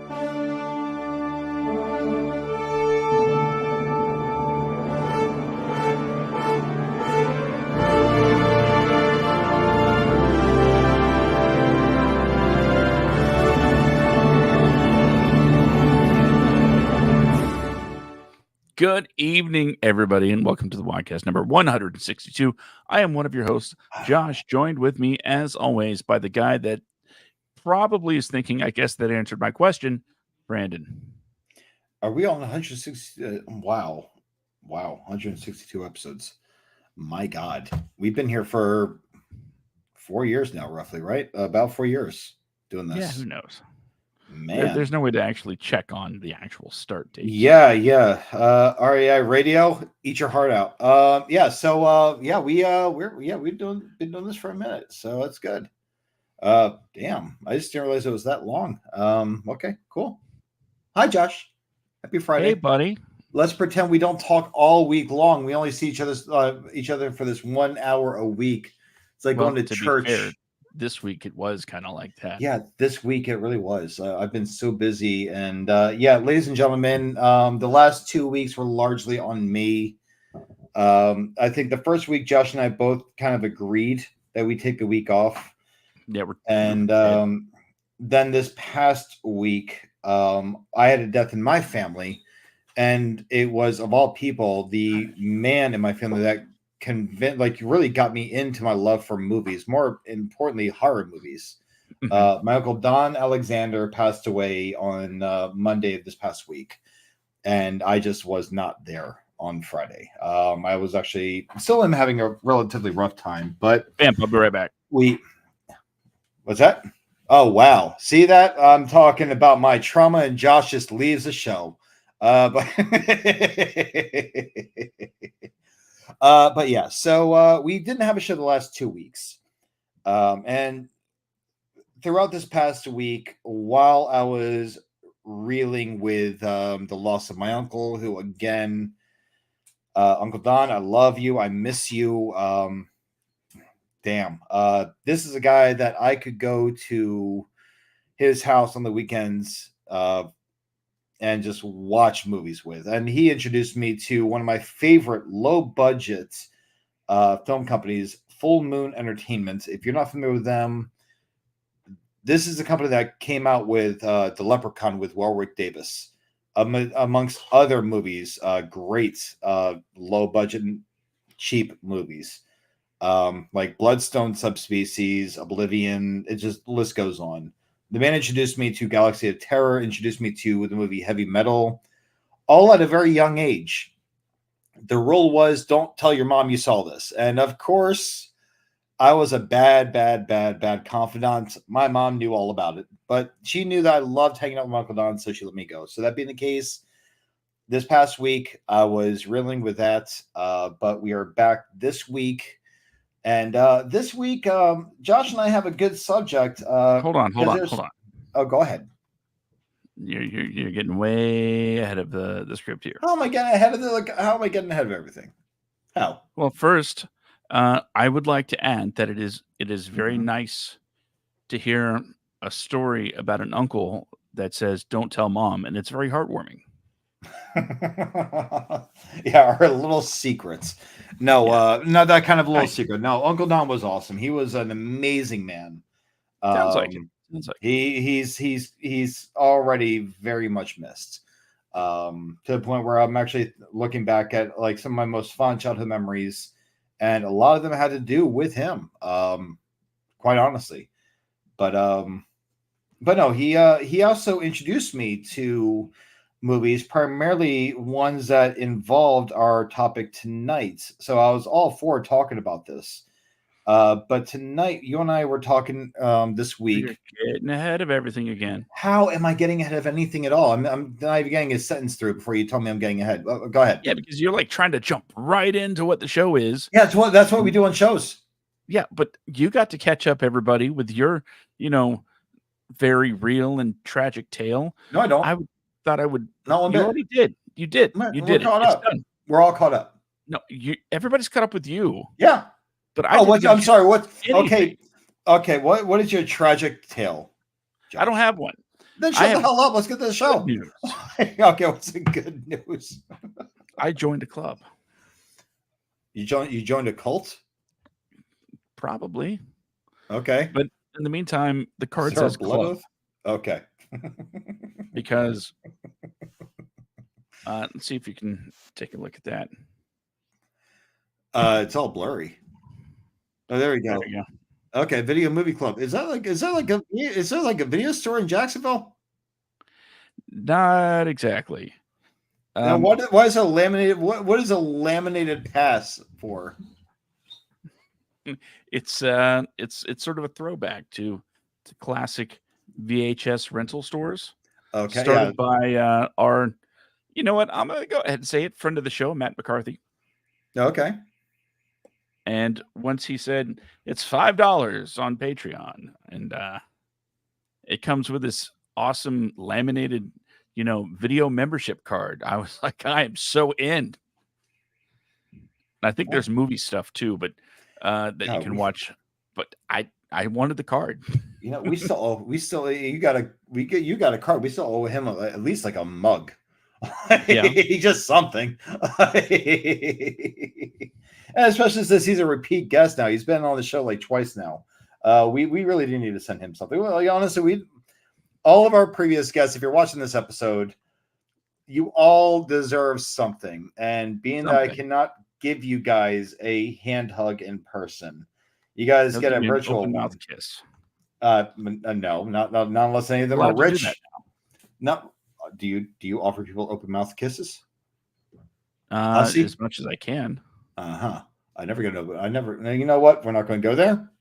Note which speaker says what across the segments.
Speaker 1: Good evening, everybody, and welcome to the WADcast number 162. I am one of your hosts, Josh, joined with me, as always, by the guy that probably is thinking, I guess, that answered my question, Brandon.
Speaker 2: Are we on 160? Wow. 162 episodes. My God. We've been here for 4 years now, roughly, right? About 4 years doing this.
Speaker 1: Yeah, who knows?
Speaker 2: Man.
Speaker 1: There's no way to actually check on the actual start date.
Speaker 2: Yeah. REI Radio, eat your heart out. We've been doing this for a minute, so that's good. Damn, I just didn't realize it was that long. Okay, cool. Hi, Josh. Happy Friday.
Speaker 1: Hey, buddy.
Speaker 2: Let's pretend we don't talk all week long. We only see each other for this 1 hour a week. It's like going to church.
Speaker 1: Be fair, this week it was kind of like that.
Speaker 2: Yeah, this week it really was. I've been so busy, and ladies and gentlemen, the last 2 weeks were largely on me. I think the first week, Josh and I both kind of agreed that we take a week off.
Speaker 1: Yeah,
Speaker 2: then this past week, I had a death in my family, and it was, of all people, the man in my family that really got me into my love for movies, more importantly, horror movies. My uncle Don Alexander passed away on Monday of this past week, and I just was not there on Friday. I was actually still having a relatively rough time, but
Speaker 1: I'll be right back.
Speaker 2: What's that? Oh, wow. See that? I'm talking about my trauma, and Josh just leaves the show. But yeah, so we didn't have a show the last 2 weeks. And throughout this past week, while I was reeling with the loss of my uncle, who, again, Uncle Don, I love you. I miss you. This is a guy that I could go to his house on the weekends and just watch movies with. And he introduced me to one of my favorite low-budget film companies, Full Moon Entertainment. If you're not familiar with them, this is the company that came out with The Leprechaun with Warwick Davis, amongst other movies, great low-budget, cheap movies. Like Bloodstone Subspecies, Oblivion, the list goes on. The man introduced me to Galaxy of Terror, introduced me to the movie Heavy Metal, all at a very young age. The rule was, don't tell your mom you saw this. And of course, I was a bad confidant. My mom knew all about it, but she knew that I loved hanging out with Uncle Don, so she let me go. So that being the case, this past week, I was reeling with that, but we are back this week. And this week, Josh and I have a good subject.
Speaker 1: Hold on.
Speaker 2: Oh, go ahead.
Speaker 1: You're getting way ahead of the script here.
Speaker 2: How am I getting ahead of how am I getting ahead of everything? How?
Speaker 1: Well, first, I would like to add that it is very nice to hear a story about an uncle that says, "Don't tell mom," and it's very heartwarming.
Speaker 2: Yeah, our little secrets. No, not that kind of little secret. No, Uncle Don was awesome. He was an amazing man.
Speaker 1: Sounds like it.
Speaker 2: He's already very much missed. To the point where I'm actually looking back at like some of my most fond childhood memories, and a lot of them had to do with him. Quite honestly, but no, he also introduced me to movies, primarily ones that involved our topic tonight. So I was all for talking about this. But tonight, you and I were talking this week.
Speaker 1: You're getting ahead of everything again.
Speaker 2: How am I getting ahead of anything at all? I'm not even getting a sentence through before you tell me I'm getting ahead. Go ahead.
Speaker 1: Yeah, because you're like trying to jump right into what the show is.
Speaker 2: Yeah, that's what we do on shows.
Speaker 1: Yeah, but you got to catch up, everybody, with your, very real and tragic tale.
Speaker 2: No, I don't.
Speaker 1: I thought I would.
Speaker 2: No,
Speaker 1: you already did. You did. You did.
Speaker 2: Caught up.
Speaker 1: Done.
Speaker 2: We're all caught up.
Speaker 1: No, everybody's caught up with you.
Speaker 2: Yeah.
Speaker 1: But
Speaker 2: I'm sorry. What? Anything. Okay. What is your tragic tale,
Speaker 1: Josh? I don't have one.
Speaker 2: Then
Speaker 1: I
Speaker 2: shut the
Speaker 1: have
Speaker 2: hell up. Let's get to the
Speaker 1: good
Speaker 2: show.
Speaker 1: news.
Speaker 2: Okay, what's the good news?
Speaker 1: I joined a club.
Speaker 2: You joined a cult?
Speaker 1: Probably.
Speaker 2: Okay.
Speaker 1: But in the meantime, the
Speaker 2: Is
Speaker 1: card
Speaker 2: there a
Speaker 1: says
Speaker 2: blood
Speaker 1: club
Speaker 2: oath? Okay.
Speaker 1: because let's see if you can take a look at that.
Speaker 2: It's all blurry. Oh, there we go.
Speaker 1: There you go.
Speaker 2: Okay, Video Movie Club. Is there like a video store in Jacksonville?
Speaker 1: Not exactly.
Speaker 2: Now, why is a laminated? What is a laminated pass for?
Speaker 1: It's sort of a throwback to classic VHS rental stores.
Speaker 2: Okay,
Speaker 1: Started by our, you know what? I'm gonna go ahead and say it. Friend of the show, Matt McCarthy.
Speaker 2: Okay.
Speaker 1: And once he said it's $5 on Patreon, and it comes with this awesome laminated, video membership card. I was like, I am so in. I think there's movie stuff too, but that you can watch. But I wanted the card.
Speaker 2: We still you got a card. We still owe him at least like a mug.
Speaker 1: Yeah.
Speaker 2: Just something. And especially since he's a repeat guest now. He's been on the show like twice now. We really do need to send him something. Well, honestly, all of our previous guests, if you're watching this episode, you all deserve something. And being that I cannot give you guys a hand hug in person, you guys get a virtual
Speaker 1: open mouth kiss.
Speaker 2: No, not unless any of them are rich. No, do you offer people open mouth kisses?
Speaker 1: As much as I can.
Speaker 2: I never. You know what? We're not going to go there.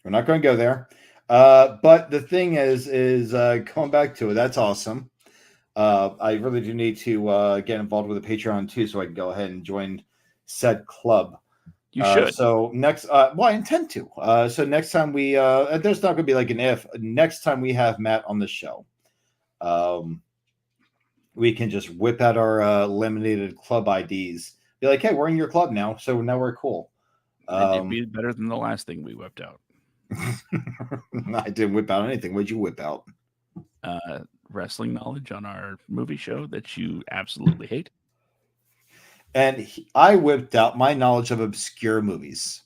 Speaker 2: We're not going to go there. But the thing is going back to it. That's awesome. I really do need to get involved with the Patreon too, so I can go ahead and join said club.
Speaker 1: You should.
Speaker 2: So next, I intend to. So next time there's not going to be like an if. Next time we have Matt on the show, we can just whip out our laminated club IDs. Be like, hey, we're in your club now, so now we're cool.
Speaker 1: It'd be better than the last thing we whipped out.
Speaker 2: I didn't whip out anything. What'd you whip out?
Speaker 1: Wrestling knowledge on our movie show that you absolutely hate.
Speaker 2: And I whipped out my knowledge of obscure movies.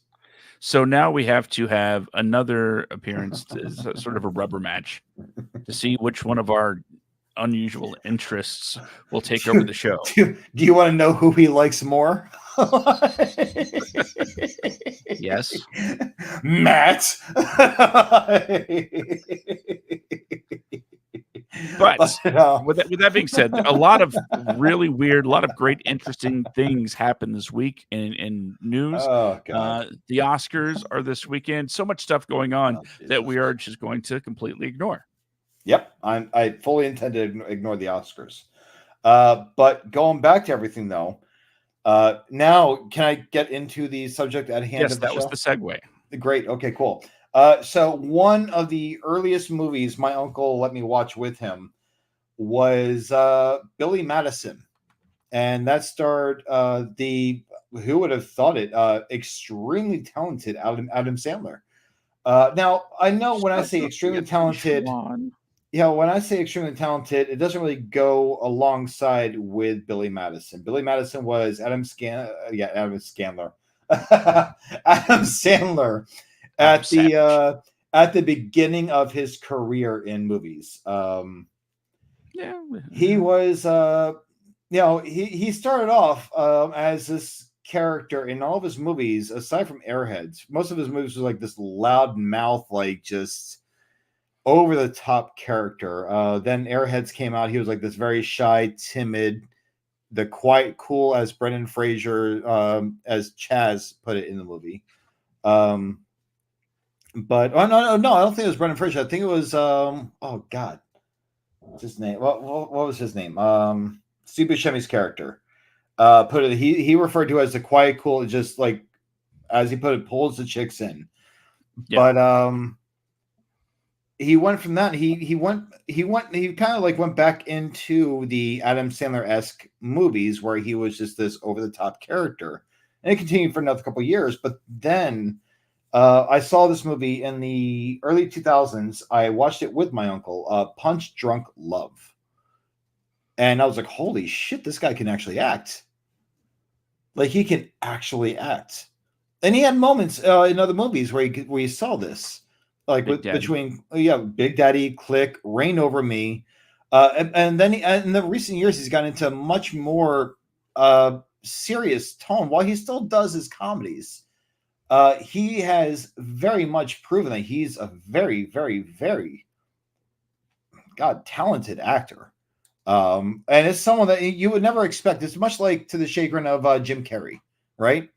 Speaker 1: So now we have to have another appearance, sort of a rubber match, to see which one of our unusual interests will take over the show.
Speaker 2: Do you want to know who he likes more?
Speaker 1: Yes.
Speaker 2: Matt.
Speaker 1: But with that being said, a lot of really weird, a lot of great, interesting things happen this week in news.
Speaker 2: Oh, God.
Speaker 1: The Oscars are this weekend. So much stuff going on that we are just going to completely ignore.
Speaker 2: Yep, I fully intend to ignore the Oscars. But going back to everything, though, now can I get into the subject at hand?
Speaker 1: Yes, that was the segue.
Speaker 2: Great. Okay, cool. So one of the earliest movies my uncle let me watch with him was Billy Madison, and that starred who would have thought it, extremely talented Adam Sandler. Now I know when I say extremely talented. Yeah, when I say extremely talented, it doesn't really go alongside with Billy Madison. Billy Madison was Adam Sandler. Adam Sandler at the beginning of his career in movies. He was he started off as this character in all of his movies, aside from Airheads. Most of his movies was like this loud mouth, like just over the top character. Then Airheads came out. He was like this very shy, timid, the quiet, cool, as Brendan Fraser, as Chaz put it in the movie. But no, I don't think it was Brendan Fraser. I think it was oh God, what's his name? What was his name? Steve Buscemi's character. He referred to as the quiet, cool, just like, as he put it, pulls the chicks in. Yeah. But he went from that. He kind of like went back into the Adam Sandler-esque movies where he was just this over the top character, and it continued for another couple of years. But then I saw this movie in the early 2000s. I watched it with my uncle, Punch Drunk Love. And I was like, holy shit, this guy can actually act. Like, he can actually act. And he had moments in other movies where you saw this. Like
Speaker 1: Big Daddy.
Speaker 2: between Big Daddy, Click, Reign Over Me. And then in the recent years, he's gotten into a much more serious tone while he still does his comedies. He has very much proven that he's a very, very, very talented actor. And it's someone that you would never expect. It's much like to the chagrin of Jim Carrey, right?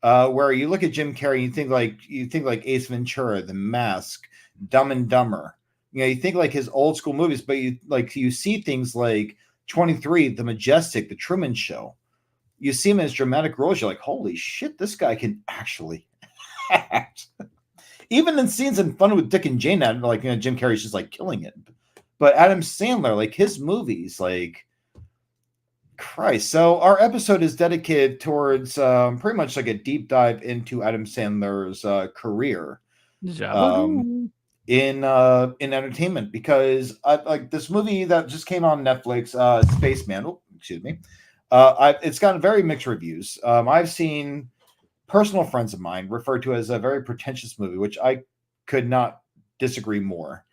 Speaker 2: Where you look at Jim Carrey, you think like Ace Ventura, The Mask, Dumb and Dumber. You think like his old school movies, but you see things like 23, The Majestic, The Truman Show. You see him as dramatic roles. You're like, holy shit, this guy can actually act. Even in scenes in Fun with Dick and Jane, Jim Carrey's just like killing it. But Adam Sandler, like his movies, like Christ. So our episode is dedicated towards pretty much like a deep dive into Adam Sandler's career in entertainment, because like this movie that just came on Netflix, Spaceman. Oh, excuse me. It's gotten very mixed reviews. I've seen personal friends of mine refer to it as a very pretentious movie, which I could not disagree more.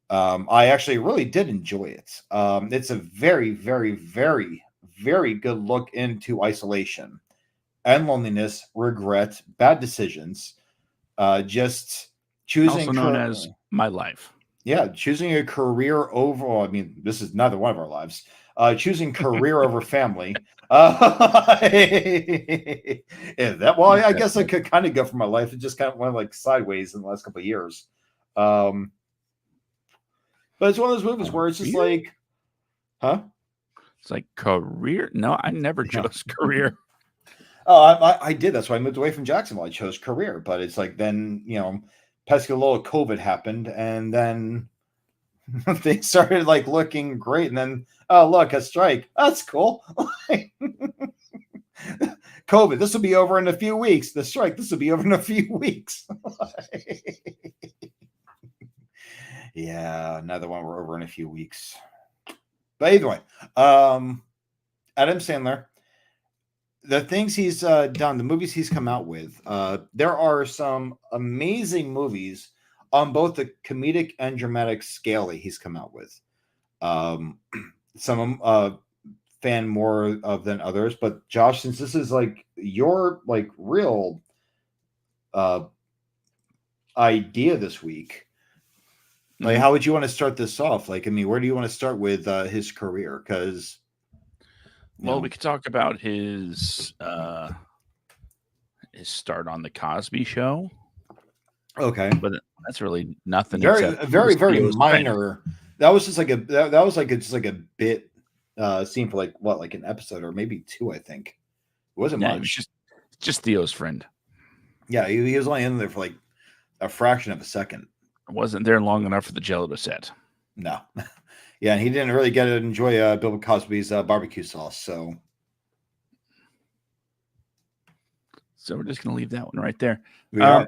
Speaker 2: I actually really did enjoy it. It's a very, very, very, very good look into isolation and loneliness, regret, bad decisions, just choosing,
Speaker 1: also known as My Life.
Speaker 2: Yeah, choosing a career over. I mean, this is neither one of our lives. Choosing career over family. I guess I could kind of go for my life. It just kind of went like sideways in the last couple of years. But it's one of those movies where it's just like, huh?
Speaker 1: It's like career. No, I never chose career.
Speaker 2: Oh, I did. That's why I moved away from Jacksonville. I chose career, but it's like then pesky little COVID happened, and then things started like looking great, and then look, a strike. That's cool. COVID, this will be over in a few weeks. The strike, this will be over in a few weeks. Yeah, another one we're over in a few weeks. But either way, Adam Sandler, the things he's done, the movies he's come out with, there are some amazing movies on both the comedic and dramatic scale that he's come out with. Some fan more of than others, but Josh, since this is like your like real idea this week, like how would you want to start this off? Like, I mean, where do you want to start with his career? Because
Speaker 1: we could talk about his start on the Cosby Show.
Speaker 2: Okay,
Speaker 1: but that's really nothing.
Speaker 2: Very minor. That was just like just like a bit scene for like an episode or maybe two. I think it wasn't much.
Speaker 1: It was just Theo's friend.
Speaker 2: Yeah, he was only in there for like a fraction of a second.
Speaker 1: It wasn't there long enough for the Jello to set.
Speaker 2: No. Yeah, and he didn't really get to enjoy Bill Cosby's barbecue sauce. So
Speaker 1: we're just going to leave that one right there.
Speaker 2: We are.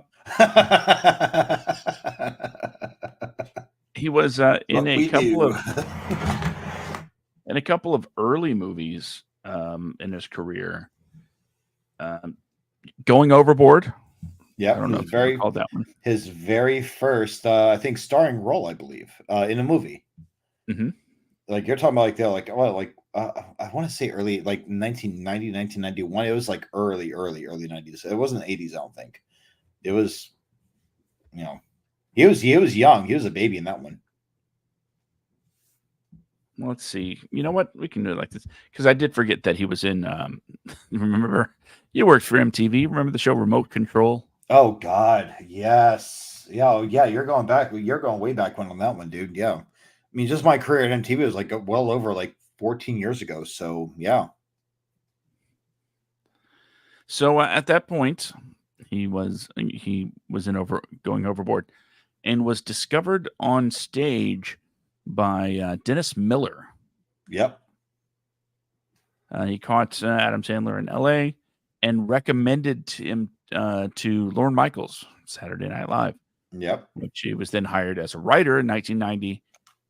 Speaker 1: He was in a couple of early movies in his career. Going Overboard.
Speaker 2: Yeah,
Speaker 1: I don't know if you called that one.
Speaker 2: His very first, I think, starring role, I believe, in a movie.
Speaker 1: Mm-hmm.
Speaker 2: Like you're talking about, I want to say early, like 1990, 1991. It was like early 90s. It wasn't the 80s, I don't think. It was, he was young. He was a baby in that one.
Speaker 1: Let's see. You know what? We can do it like this because I did forget that he was in. Remember, you worked for MTV. Remember the show Remote Control?
Speaker 2: Oh God, yes. Yeah, you're going back. You're going way back on that one, dude. Yeah. I mean, just my career at MTV was like well over like 14 years ago. So yeah.
Speaker 1: So at that point, he was in Going Overboard, and was discovered on stage by Dennis Miller.
Speaker 2: Yep.
Speaker 1: He caught Adam Sandler in L.A. and recommended him to Lorne Michaels' Saturday Night Live,
Speaker 2: Yep.
Speaker 1: which he was then hired as a writer in 1990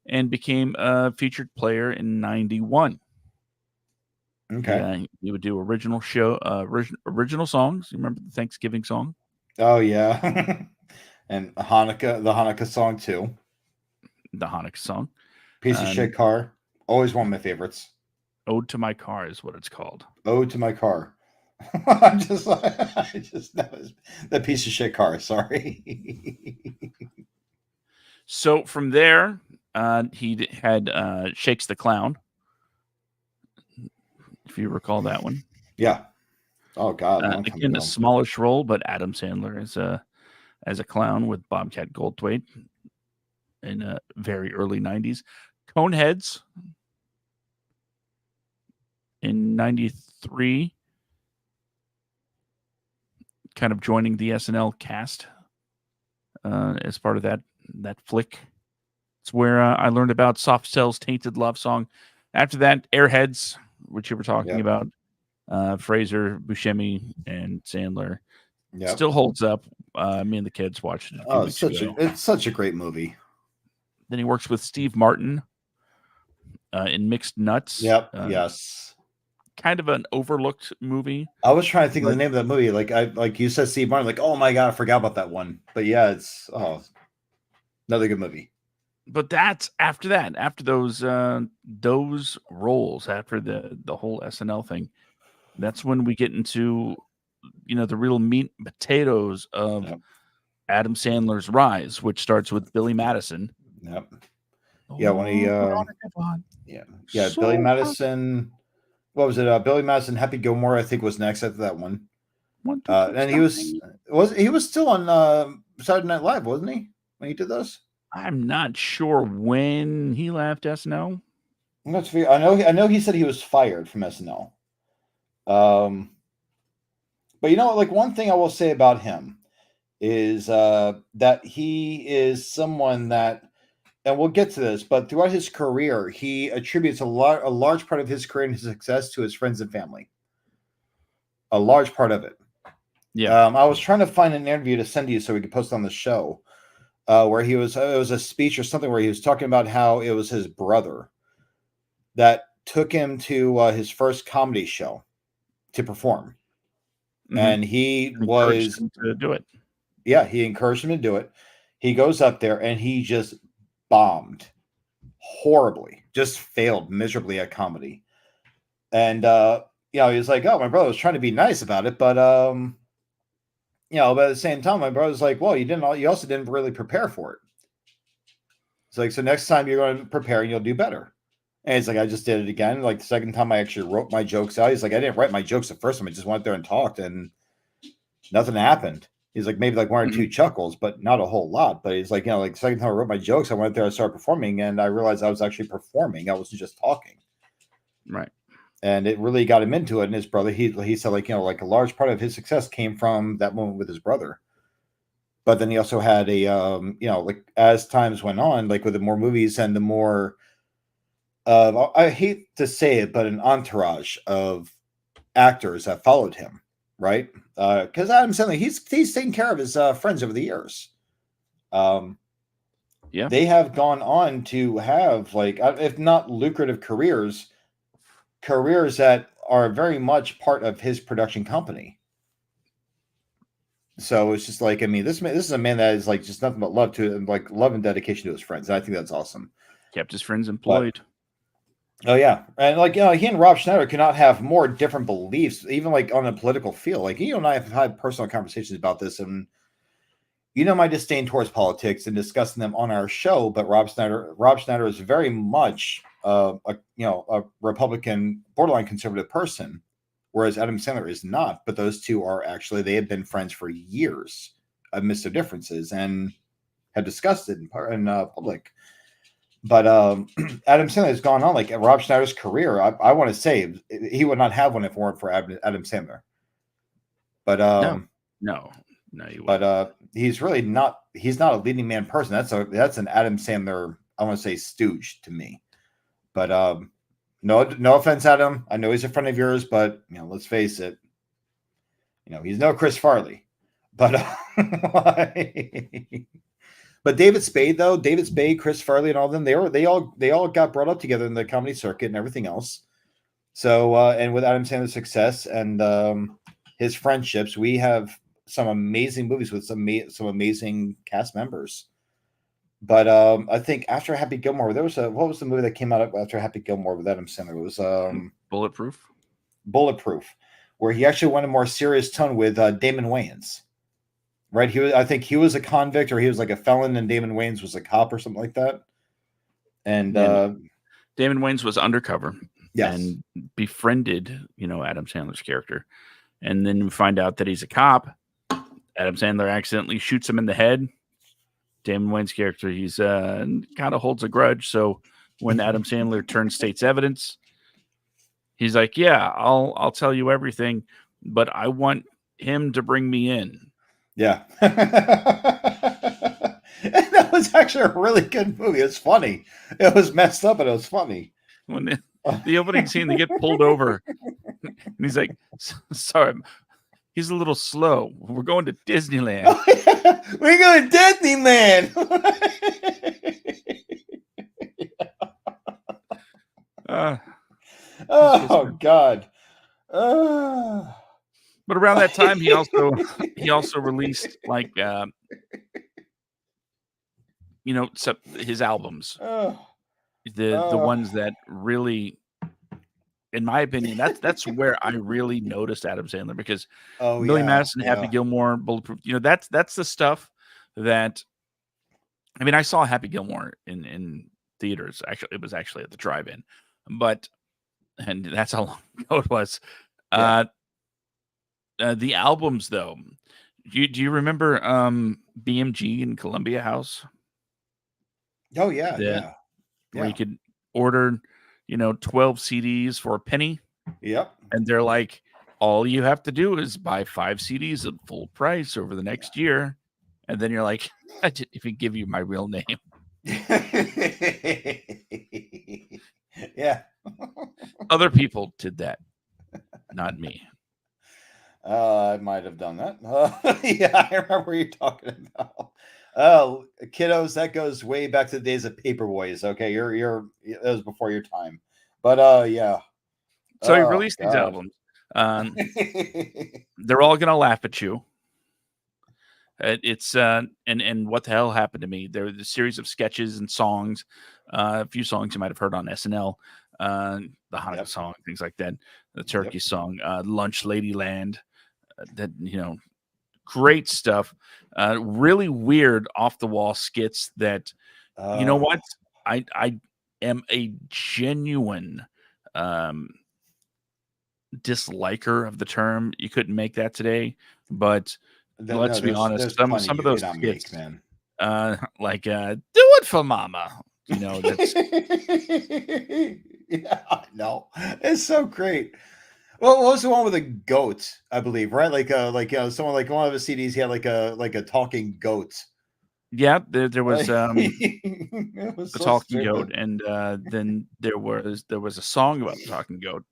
Speaker 1: and became a featured player in 91.
Speaker 2: Okay.
Speaker 1: He would do original songs. You remember the Thanksgiving song?
Speaker 2: Oh yeah. And the Hanukkah song too.
Speaker 1: The Hanukkah song.
Speaker 2: Piece of shit car. Always one of my favorites.
Speaker 1: Ode to My Car is what it's called.
Speaker 2: Ode to My Car. I just that piece of shit car. Sorry.
Speaker 1: So from there, he had Shakes the Clown, if you recall that one.
Speaker 2: Yeah. Oh God.
Speaker 1: Again, a smallish role, but Adam Sandler as a clown with Bobcat Goldthwait in very early 90s. Coneheads in 93, kind of joining the SNL cast as part of that flick. It's where I learned about Soft Cell's Tainted Love Song. After that, Airheads, which you were talking about, Fraser, Buscemi, and Sandler.
Speaker 2: Yep.
Speaker 1: Still holds up. Me and the kids watched it a few weeks ago.
Speaker 2: It's such a great movie.
Speaker 1: Then he works with Steve Martin in Mixed Nuts.
Speaker 2: Yep. Yes.
Speaker 1: Kind of an overlooked movie.
Speaker 2: I was trying to think of the name of that movie. Like you said, Steve Martin. Like, oh my God, I forgot about that one. But yeah, it's another good movie.
Speaker 1: But that's after those roles, after the whole SNL thing. That's when we get into the real meat and potatoes of Adam Sandler's rise, which starts with Billy Madison.
Speaker 2: Yep. Yeah, when he
Speaker 1: So
Speaker 2: Billy Madison. What was it? Billy Madison, Happy Gilmore, I think, was next after that one. And he was still on Saturday Night Live, wasn't he? When he did those?
Speaker 1: I'm not sure when he left SNL.
Speaker 2: I know he said he was fired from SNL. But like one thing I will say about him is that he is someone that, and we'll get to this, but throughout his career, he attributes a large part of his career and his success to his friends and family. A large part of it.
Speaker 1: Yeah.
Speaker 2: I was trying to find an interview to send you so we could post on the show, where it was a speech or something where he was talking about how it was his brother that took him to his first comedy show to perform. Mm-hmm. And he was
Speaker 1: to do it.
Speaker 2: Yeah, he encouraged him to do it. He goes up there and he just bombed horribly, just failed miserably at comedy. And he was like, "Oh, my brother was trying to be nice about it, but but at the same time, my brother's like, well, you also didn't really prepare for it. It's like, so next time you're going to prepare and you'll do better." And he's like, I just did it again. Like the second time I actually wrote my jokes out. He's like, I didn't write my jokes the first time. I just went there and talked and nothing happened. He's like, maybe like one or two chuckles, but not a whole lot. But he's like, like the second time I wrote my jokes, I went there and started performing and I realized I was actually performing. I wasn't just talking.
Speaker 1: Right. And
Speaker 2: it really got him into it. And his brother, he said like a large part of his success came from that moment with his brother. But then he also had a, like as times went on, like with the more movies and the more, I hate to say it, but an entourage of actors that followed him, right? Because Adam Sandler, he's taken care of his friends over the years. They have gone on to have like, if not lucrative careers that are very much part of his production company. So it's just like, I mean, this is a man that is like just nothing but love and dedication to his friends. And I think that's awesome.
Speaker 1: Kept his friends employed.
Speaker 2: Oh yeah, and like he and Rob Schneider cannot have more different beliefs, even like on a political field. Like and I have had personal conversations about this, and my disdain towards politics and discussing them on our show. But Rob Schneider is very much a Republican, borderline conservative person, whereas Adam Sandler is not. But those two are actually, they have been friends for years amidst their differences and have discussed it in public. But Adam Sandler has gone on like Rob Schneider's career. I want to say he would not have one if it weren't for Adam Sandler. But
Speaker 1: no, you
Speaker 2: but he's really not. He's not a leading man person. That's an Adam Sandler, I want to say, stooge to me. But no offense, Adam. I know he's a friend of yours, but let's face it. He's no Chris Farley. But but David Spade, Chris Farley, and all of them, they all got brought up together in the comedy circuit and everything else. So and with Adam Sandler's success and his friendships, we have some amazing movies with some amazing cast members. But I think after Happy Gilmore, there was what was the movie that came out after Happy Gilmore with Adam Sandler? It was
Speaker 1: Bulletproof.
Speaker 2: Bulletproof, where he actually went a more serious tone with Damon Wayans. Right? I think he was a convict, or he was like a felon, and Damon Wayans was a cop or something like that. And
Speaker 1: Damon Wayans was undercover,
Speaker 2: yes,
Speaker 1: and befriended, Adam Sandler's character, and then we find out that he's a cop. Adam Sandler accidentally shoots him in the head. Damon Wayans' character, he's kind of holds a grudge. So when Adam Sandler turns state's evidence, he's like, "Yeah, I'll tell you everything, but I want him to bring me in."
Speaker 2: Yeah. And that was actually a really good movie. It's funny. It was messed up, but it was funny.
Speaker 1: When the opening scene, they get pulled over, and he's like, "Sorry, he's a little slow. We're going to Disneyland."
Speaker 2: Oh, yeah. We're going to Disneyland. Oh God.
Speaker 1: But around that time, he also released like his albums, the ones that really, in my opinion, that's where I really noticed Adam Sandler, because Billy Madison, Happy Gilmore, Bulletproof, that's the stuff that, I mean, I saw Happy Gilmore in theaters. Actually, it was actually at the drive-in, and that's how long ago it was. Yeah. The albums, though, do you remember BMG in Columbia House?
Speaker 2: Oh yeah.
Speaker 1: Where you could order, 12 CDs for a penny.
Speaker 2: Yep.
Speaker 1: And they're like, all you have to do is buy 5 CDs at full price over the next year. And then you're like, I didn't even give you my real name.
Speaker 2: Yeah.
Speaker 1: Other people did that, not me.
Speaker 2: I might have done that. Yeah, I remember what you're talking about. Oh, kiddos, that goes way back to the days of Paperboys. Okay, that was before your time. But yeah.
Speaker 1: So he released these albums. They're all gonna laugh at you. It's and What the Hell Happened to Me? They're the series of sketches and songs. A few songs you might have heard on SNL. The Hanukkah song, things like that. The Turkey song, Lunch Ladyland. That great stuff. Really weird off the wall skits that you know what, I am a genuine disliker of the term. You couldn't make that today, but let's be honest, some of those skits, man, like do it for mama, that's
Speaker 2: yeah, no, it's so great. Well, what was the one with a goat? I believe, right? Someone, like one of the CDs, he had like a talking goat.
Speaker 1: Yeah, there was
Speaker 2: it was
Speaker 1: a talking goat, and then there was a song about the talking goat.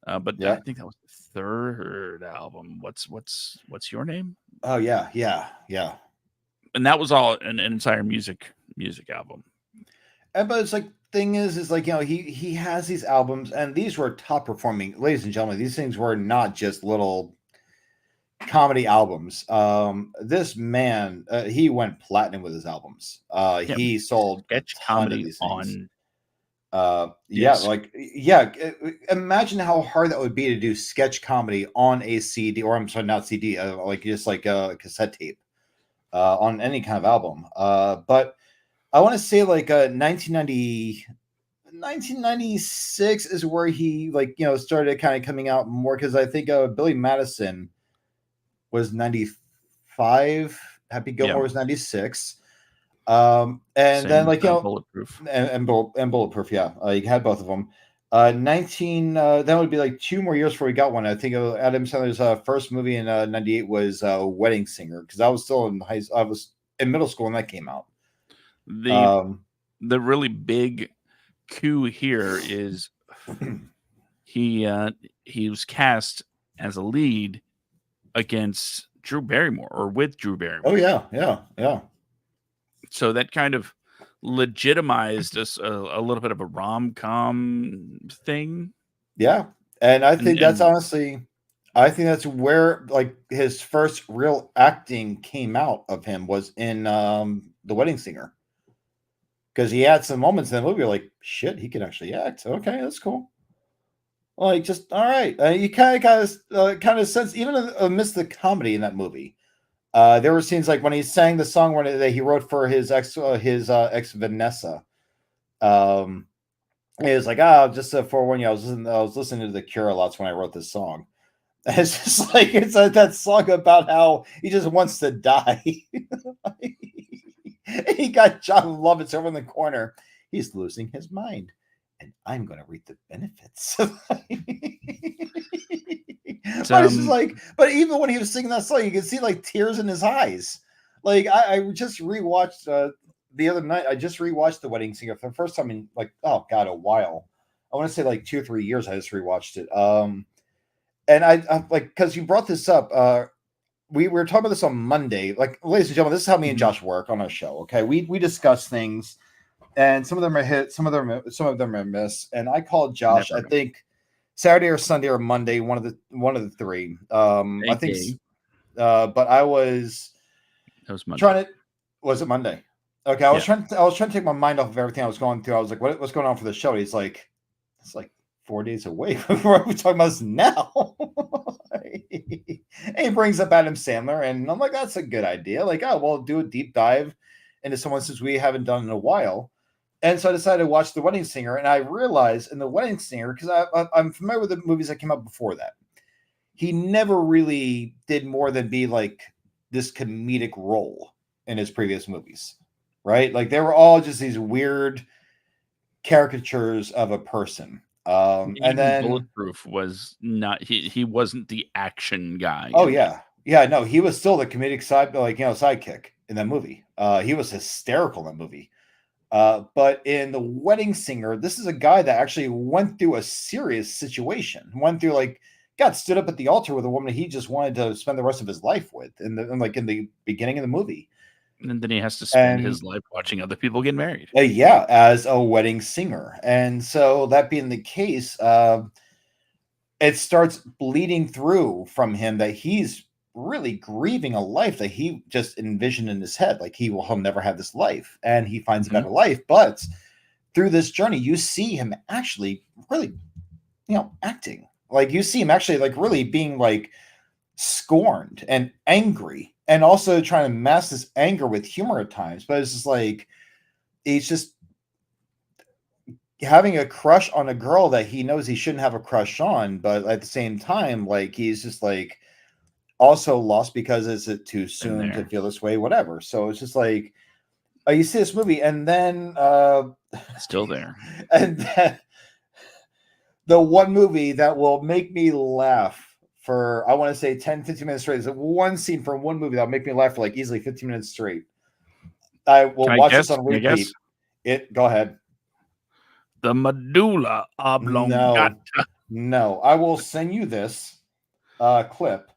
Speaker 1: But I think that was the third album. What's Your Name?
Speaker 2: Oh yeah.
Speaker 1: And that was all an entire music album.
Speaker 2: But it's like, thing is like, he has these albums, and these were top performing, ladies and gentlemen. These things were not just little comedy albums. This man, he went platinum with his albums. He sold
Speaker 1: sketch comedy on.
Speaker 2: Imagine how hard that would be to do sketch comedy on a CD, or I'm sorry, not CD, just like a cassette tape, on any kind of album. But I want to say 1996 is where he started kind of coming out more, because I think Billy Madison was 95, Happy Gilmore was 96. And same, then Bulletproof and Bulletproof, yeah, you had both of them. That would be like 2 more years before we got one. I think Adam Sandler's first movie in 98 was Wedding Singer, because I was still I was in middle school when that came out.
Speaker 1: The really big coup here is he was cast as a lead against Drew Barrymore or with Drew Barrymore.
Speaker 2: Oh yeah.
Speaker 1: So that kind of legitimized a little bit of a rom-com thing.
Speaker 2: Yeah. And I think that's
Speaker 1: And
Speaker 2: honestly, I think that's where like his first real acting came out of him was in The Wedding Singer. Because he had some moments in the movie like, shit, he can actually act. Okay, that's cool. Like, just all right. You kind of sense even amidst the comedy in that movie. There were scenes like when he sang the song that he wrote for his ex Vanessa. He was like, just to forewarn you, I was listening to The Cure a lot when I wrote this song. It's just like that song about how he just wants to die. He got John Lovitz over in the corner. He's losing his mind, and I'm going to reap the benefits. But it's just like, but even when he was singing that song, you could see like tears in his eyes. Like I just rewatched the other night. I just rewatched The Wedding Singer for the first time in like, oh god, a while. I want to say like 2 or 3 years. I just rewatched it. And I like because you brought this up. We were talking about this on Monday. Like, ladies and gentlemen, this is how me and Josh work on our show. Okay, we discuss things, and some of them are hit, some of them are miss. And I called Josh. I think Saturday or Sunday or Monday, one of the three. I think, but I was.
Speaker 1: That was Monday.
Speaker 2: Trying to. Was it Monday? Okay, I was trying to take my mind off of everything I was going through. I was like, what's going on for the show? He's like, it's like 4 days away from what we're talking about this now. And he brings up Adam Sandler, and I'm like, that's a good idea. Like, oh, well, do a deep dive into someone since we haven't done in a while. And so I decided to watch The Wedding Singer, and I realized in The Wedding Singer, because I'm familiar with the movies that came out before that, he never really did more than be like this comedic role in his previous movies, right? Like they were all just these weird caricatures of a person. And then
Speaker 1: Bulletproof was not he wasn't the action guy.
Speaker 2: Oh yeah. No, he was still the comedic side, like sidekick in that movie. He was hysterical in that movie. But in The Wedding Singer, this is a guy that actually went through a serious situation. Went through got stood up at the altar with a woman he just wanted to spend the rest of his life with in the beginning of the movie.
Speaker 1: And then he has to spend his life watching other people get married.
Speaker 2: As a wedding singer. And so that being the case, it starts bleeding through from him that he's really grieving a life that he just envisioned in his head. Like he'll never have this life. And he finds a better life. But through this journey, you see him actually really, acting. Like you see him actually really being scorned and angry, and also trying to mask this anger with humor at times. But it's just he's just having a crush on a girl that he knows he shouldn't have a crush on, but at the same time, he's just also lost because is it too soon to feel this way, whatever. So it's just you see this movie, and then
Speaker 1: still there,
Speaker 2: and then the one movie that will make me laugh for, I want to say 10, 15 minutes straight. There's one scene from one movie that'll make me laugh for easily 15 minutes straight. I will watch this on repeat. Go ahead.
Speaker 1: The medulla oblongata.
Speaker 2: No, I will send you this clip.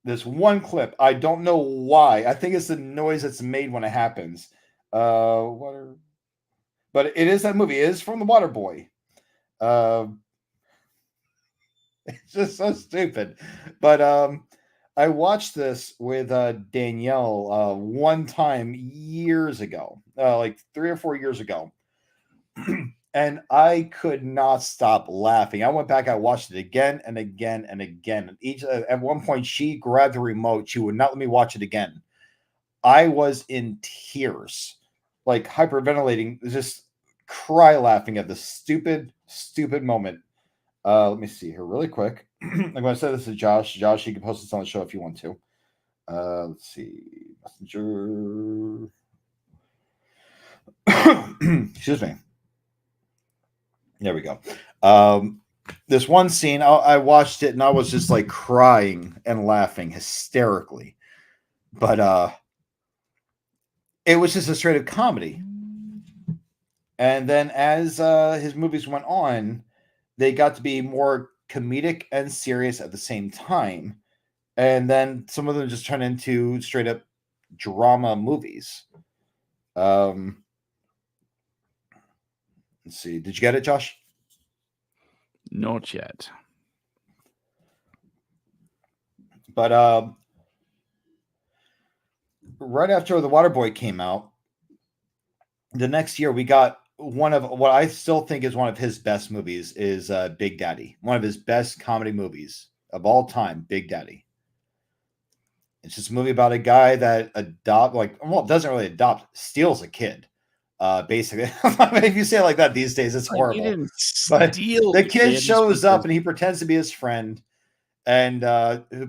Speaker 2: This one clip. I don't know why. I think it's the noise that's made when it happens. But it is that movie. It is from The Waterboy. It's just so stupid. But I watched this with Danielle one time years ago, 3 or 4 years ago. And I could not stop laughing. I went back, I watched it again and again and again. At one point, she grabbed the remote. She would not let me watch it again. I was in tears, hyperventilating, just cry laughing at the stupid moment. Let me see here really quick. I'm going to send this to Josh. Josh, you can post this on the show if you want to. Let's see. Messenger. Excuse me. There we go. This one scene, I watched it and I was just crying and laughing hysterically. But it was just a straight up comedy. And then as his movies went on, they got to be more comedic and serious at the same time. and then some of them just turn into straight up drama movies. Let's see. Did you get it, Josh?
Speaker 1: Not yet.
Speaker 2: But right after The Waterboy came out, the next year we got one of what I still think is one of his best movies is Big Daddy. One of his best comedy movies of all time, Big Daddy. It's just a movie about a guy that doesn't really adopt, steals a kid. Basically, if you say it like that these days, it's horrible.
Speaker 1: He didn't
Speaker 2: But
Speaker 1: steal
Speaker 2: the kid shows up
Speaker 1: because
Speaker 2: and he pretends to be his friend, and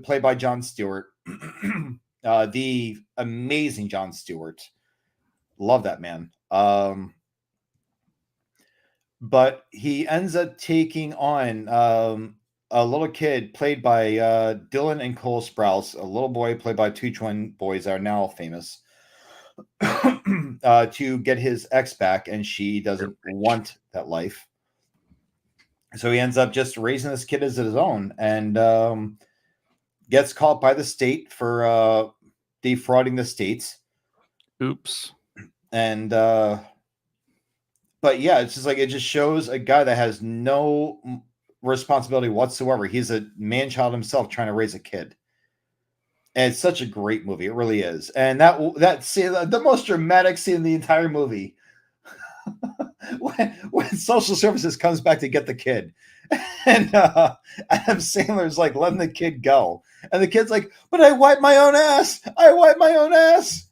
Speaker 2: played by Jon Stewart, the amazing Jon Stewart. Love that man. But he ends up taking on a little kid played by Dylan and Cole Sprouse, a little boy played by two twin boys that are now famous, to get his ex back, and she doesn't want that life. So he ends up just raising this kid as his own, and gets caught by the state for defrauding the states.
Speaker 1: Oops.
Speaker 2: And but yeah, it's just like it just shows a guy that has no responsibility whatsoever. He's a man-child himself trying to raise a kid. And it's such a great movie. It really is. And that scene, the most dramatic scene in the entire movie, when social services comes back to get the kid, and Adam Sandler's like letting the kid go, and the kid's like, "But I wipe my own ass. I wipe my own ass."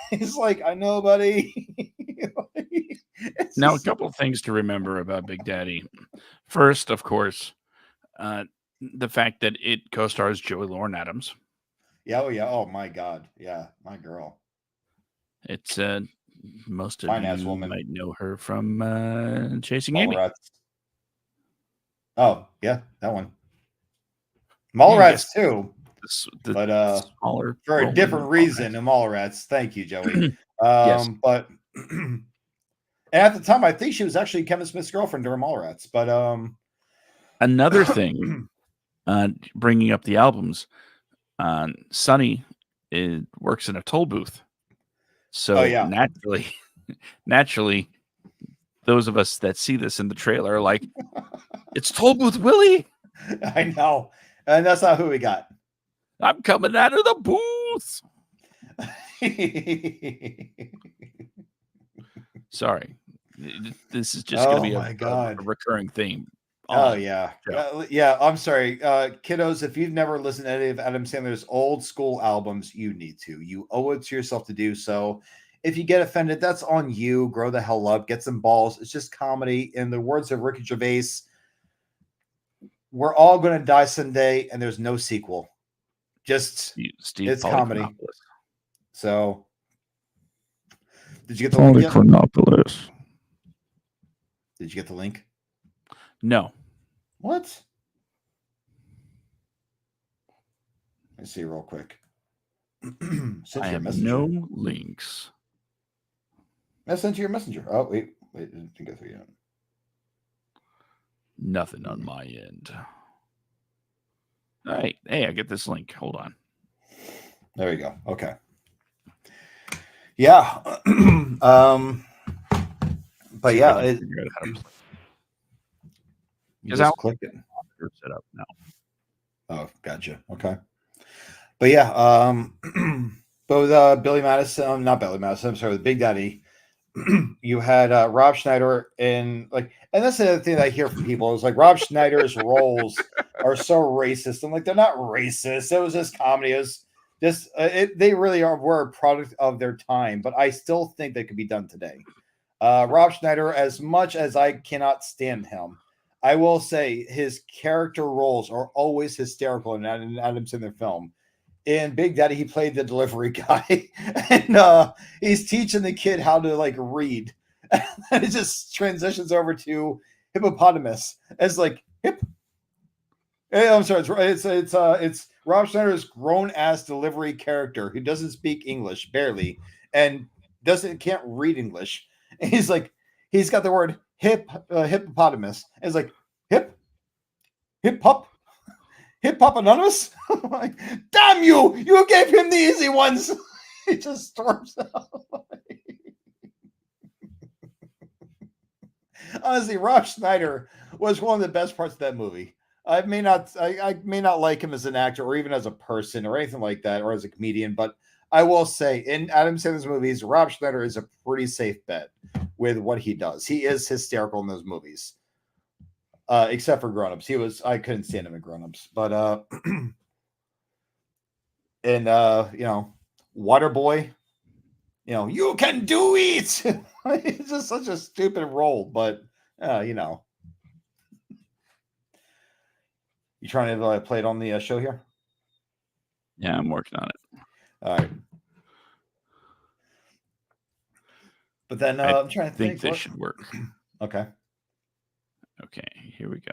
Speaker 2: He's like, "I know, buddy."
Speaker 1: Now, a couple of things to remember about Big Daddy. First, of course, the fact that it co-stars Joey Lauren Adams.
Speaker 2: Yeah, oh yeah, oh my God, yeah, my girl.
Speaker 1: It's most of
Speaker 2: Fine-ass
Speaker 1: you
Speaker 2: woman.
Speaker 1: might know her from Chasing Amy.
Speaker 2: Mallrats. Oh yeah, that one. Mallrats too, but
Speaker 1: smaller
Speaker 2: for a
Speaker 1: role
Speaker 2: different
Speaker 1: in
Speaker 2: reason
Speaker 1: Mallrats.
Speaker 2: in Mallrats. Thank you, Joey.
Speaker 1: Yes.
Speaker 2: But at the time, I think she was actually Kevin Smith's girlfriend during Mallrats. But
Speaker 1: Another thing, bringing up the albums, Sonny works in a toll booth, so
Speaker 2: Oh, yeah.
Speaker 1: naturally, those of us that see this in the trailer are like, "It's Toll Booth Willie."
Speaker 2: I know, and that's not who we got.
Speaker 1: I'm coming out of the booth. Sorry, this is just going to be a recurring theme.
Speaker 2: Oh yeah, yeah. I'm sorry, kiddos. If you've never listened to any of Adam Sandler's old school albums, you need to. You owe it to yourself to do so. If you get offended, that's on you. Grow the hell up. Get some balls. It's just comedy. In the words of Ricky Gervais, we're all going to die someday, and there's no sequel. Just it's comedy. So, did you get the link yet? Did you get the link?
Speaker 1: No.
Speaker 2: What? Let's see real quick.
Speaker 1: I have no links.
Speaker 2: I sent you your messenger. Oh, wait. It didn't go through yet.
Speaker 1: Nothing on my end. All right. Hey, I get this link. Hold on.
Speaker 2: There you go. Okay. Yeah. But yeah,
Speaker 1: figure out how to play.
Speaker 2: You just click it.
Speaker 1: Set up now.
Speaker 2: Oh, gotcha. Okay. But yeah, both Billy Madison, not Billy Madison, I'm sorry, with Big Daddy, you had Rob Schneider and that's the other thing that I hear from people is like Rob Schneider's roles are so racist. I'm like, they're not racist. It was just comedy. It was just they really were a product of their time, but I still think they could be done today. Rob Schneider, as much as I cannot stand him, I will say his character roles are always hysterical in an Adam Sandler film. In Big Daddy, he played the delivery guy, and he's teaching the kid how to read. And it just transitions over to hippopotamus. It's like hip. I'm sorry, it's Rob Schneider's grown ass delivery character who doesn't speak English barely and can't read English. And he's got the word hippopotamus. And it's like hip hop. Hip Hop Anonymous? Like, damn you! You gave him the easy ones. He just storms out. Honestly, Rob Schneider was one of the best parts of that movie. I may not like him as an actor or even as a person or anything like that, or as a comedian, but I will say in Adam Sandler's movies, Rob Schneider is a pretty safe bet with what he does. He is hysterical in those movies. Except for Grown Ups. I couldn't stand him in Grown Ups. But Waterboy, you can do it. It's just such a stupid role, but You trying to play it on the show here?
Speaker 1: Yeah, I'm working on it.
Speaker 2: All right. But then I'm trying to think
Speaker 1: this should work.
Speaker 2: Okay.
Speaker 1: Okay, here we go.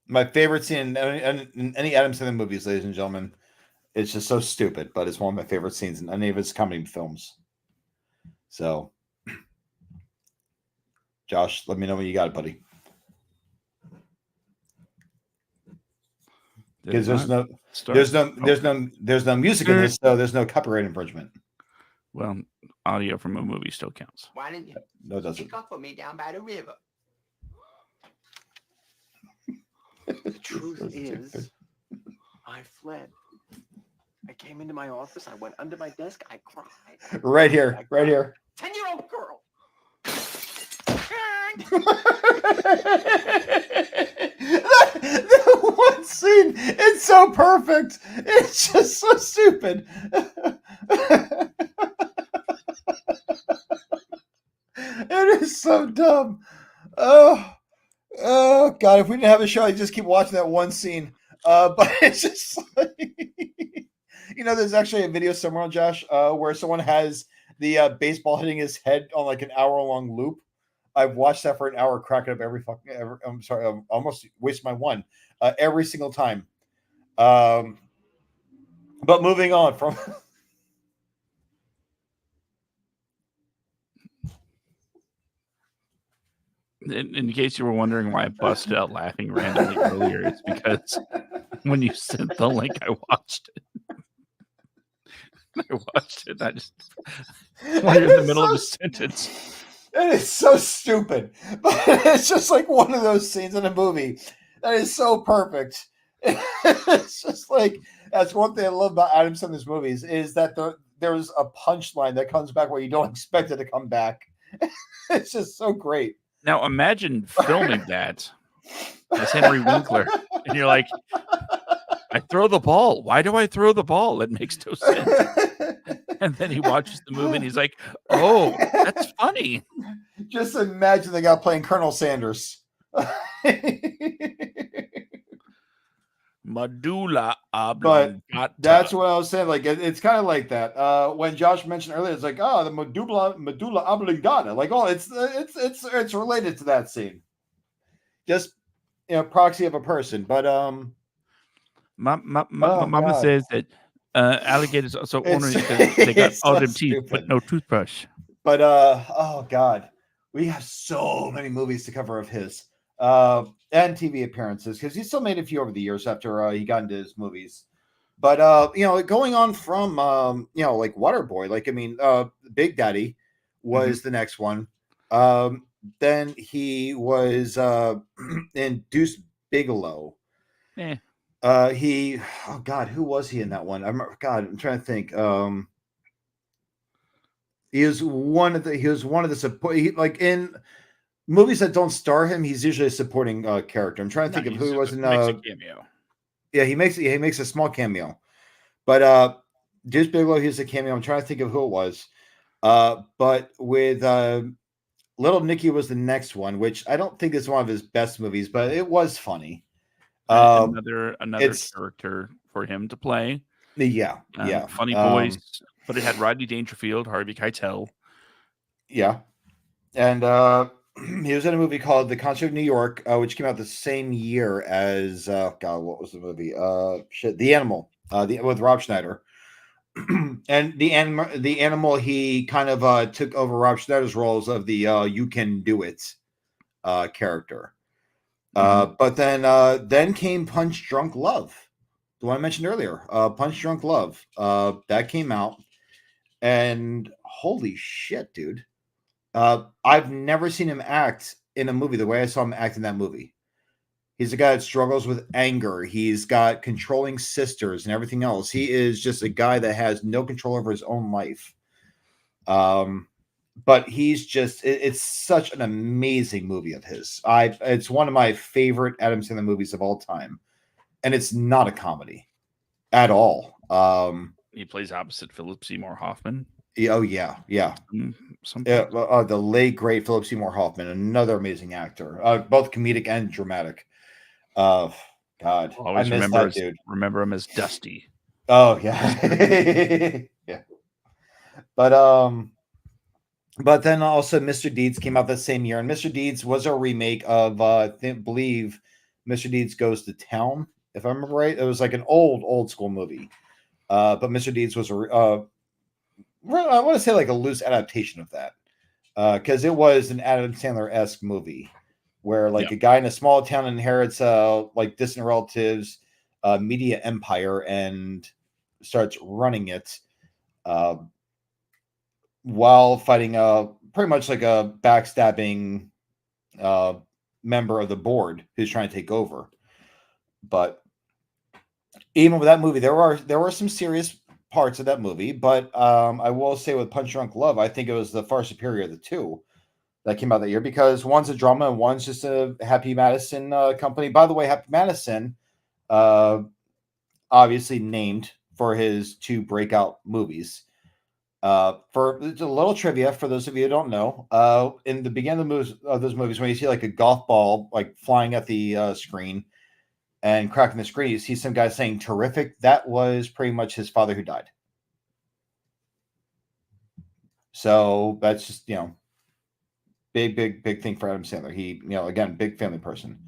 Speaker 2: My favorite scene in any Adam Sandler movies, ladies and gentlemen, it's just so stupid, but it's one of my favorite scenes in any of his comedy films. So, Josh, let me know when you got it, buddy. Because there's no music in this, so there's no copyright infringement.
Speaker 1: Well, audio from a movie still counts.
Speaker 3: Why didn't you
Speaker 2: No, it doesn't.
Speaker 3: pick up for me down by the river? The truth is, I fled. I came into my office. I went under my desk. I cried.
Speaker 2: Right here.
Speaker 3: 10-year-old girl.
Speaker 2: that one scene, it's so perfect. It's just so stupid. It is so dumb. Oh God! If we didn't have a show, I'd just keep watching that one scene. But it's just like, there's actually a video somewhere, Josh, where someone has the baseball hitting his head on like an hour-long loop. I've watched that for an hour, cracking up I'm sorry, I almost waste my one every single time. But moving on from.
Speaker 1: In case you were wondering why I busted out laughing randomly earlier, it's because when you sent the link, I watched it. I just while you're in the middle of a sentence.
Speaker 2: It is so stupid, but it's just like one of those scenes in a movie that is so perfect. It's just like, that's one thing I love about Adam Sandler's movies, is that there's a punchline that comes back where you don't expect it to come back. It's just so great.
Speaker 1: Now imagine filming that as Henry Winkler, and you're like, I throw the ball. Why do I throw the ball? It makes no sense. And then he watches the movie and he's like, oh, that's funny.
Speaker 2: Just imagine the guy playing Colonel Sanders.
Speaker 1: Medulla oblongata.
Speaker 2: But that's what I was saying. Like, it's kind of like that. When Josh mentioned earlier, it's like, the medulla oblongata. Like, it's related to that scene. Just proxy of a person. But
Speaker 1: my mama says that alligators also ornery because they got all them teeth but no toothbrush.
Speaker 2: But oh God, we have so many movies to cover of his. And TV appearances, because he still made a few over the years after he got into his movies. But going on from like Waterboy, like Big Daddy was the next one. Then he was in Deuce Bigelow. Who was he in that one? I'm trying to think. He was one of the support. Like in movies that don't star him, he's usually a supporting character. I'm trying to think of who he was in.
Speaker 1: A cameo.
Speaker 2: Yeah, he makes a small cameo, but Deuce Bigelow, he's a cameo. I'm trying to think of who it was. But with Little Nicky was the next one, which I don't think is one of his best movies, but it was funny.
Speaker 1: Another character for him to play.
Speaker 2: Yeah,
Speaker 1: funny voice, but it had Rodney Dangerfield, Harvey Keitel.
Speaker 2: Yeah, and he was in a movie called The Concert of New York, which came out the same year as what was the movie? The Animal, with Rob Schneider. And the animal, he kind of took over Rob Schneider's roles of the "You Can Do It" character. But then came Punch Drunk Love, the one I mentioned earlier, Punch Drunk Love. That came out, and holy shit, dude! I've never seen him act in a movie the way I saw him act in that movie. He's a guy that struggles with anger. He's got controlling sisters and everything else. He is just a guy that has no control over his own life. But he's just, it's such an amazing movie of his. It's one of my favorite Adam Sandler movies of all time. And it's not a comedy at all.
Speaker 1: He plays opposite Philip Seymour Hoffman.
Speaker 2: Oh, yeah. The late, great Philip Seymour Hoffman, another amazing actor, both comedic and dramatic. God,
Speaker 1: always remember him as Dusty.
Speaker 2: Oh yeah. Yeah. But then also Mr. Deeds came out that same year, and Mr. Deeds was a remake of I believe Mr. Deeds Goes to Town, if I remember right. It was like an old school movie, but Mr. Deeds was I want to say like a loose adaptation of that, because it was an Adam Sandler-esque movie where like a guy in a small town inherits like distant relatives, media empire, and starts running it while fighting pretty much like a backstabbing member of the board who's trying to take over. But even with that movie, there were some serious parts of that movie, but I will say with Punch Drunk Love, I think it was the far superior of the two that came out that year, because one's a drama and one's just a Happy Madison company. By the way, Happy Madison, obviously named for his two breakout movies. For a little trivia for those of you who don't know, in the beginning of those movies, when you see like a golf ball like flying at the screen and cracking the screen, you see some guy saying "terrific." That was pretty much his father who died. So that's just, big thing for Adam Sandler. He, again, big family person.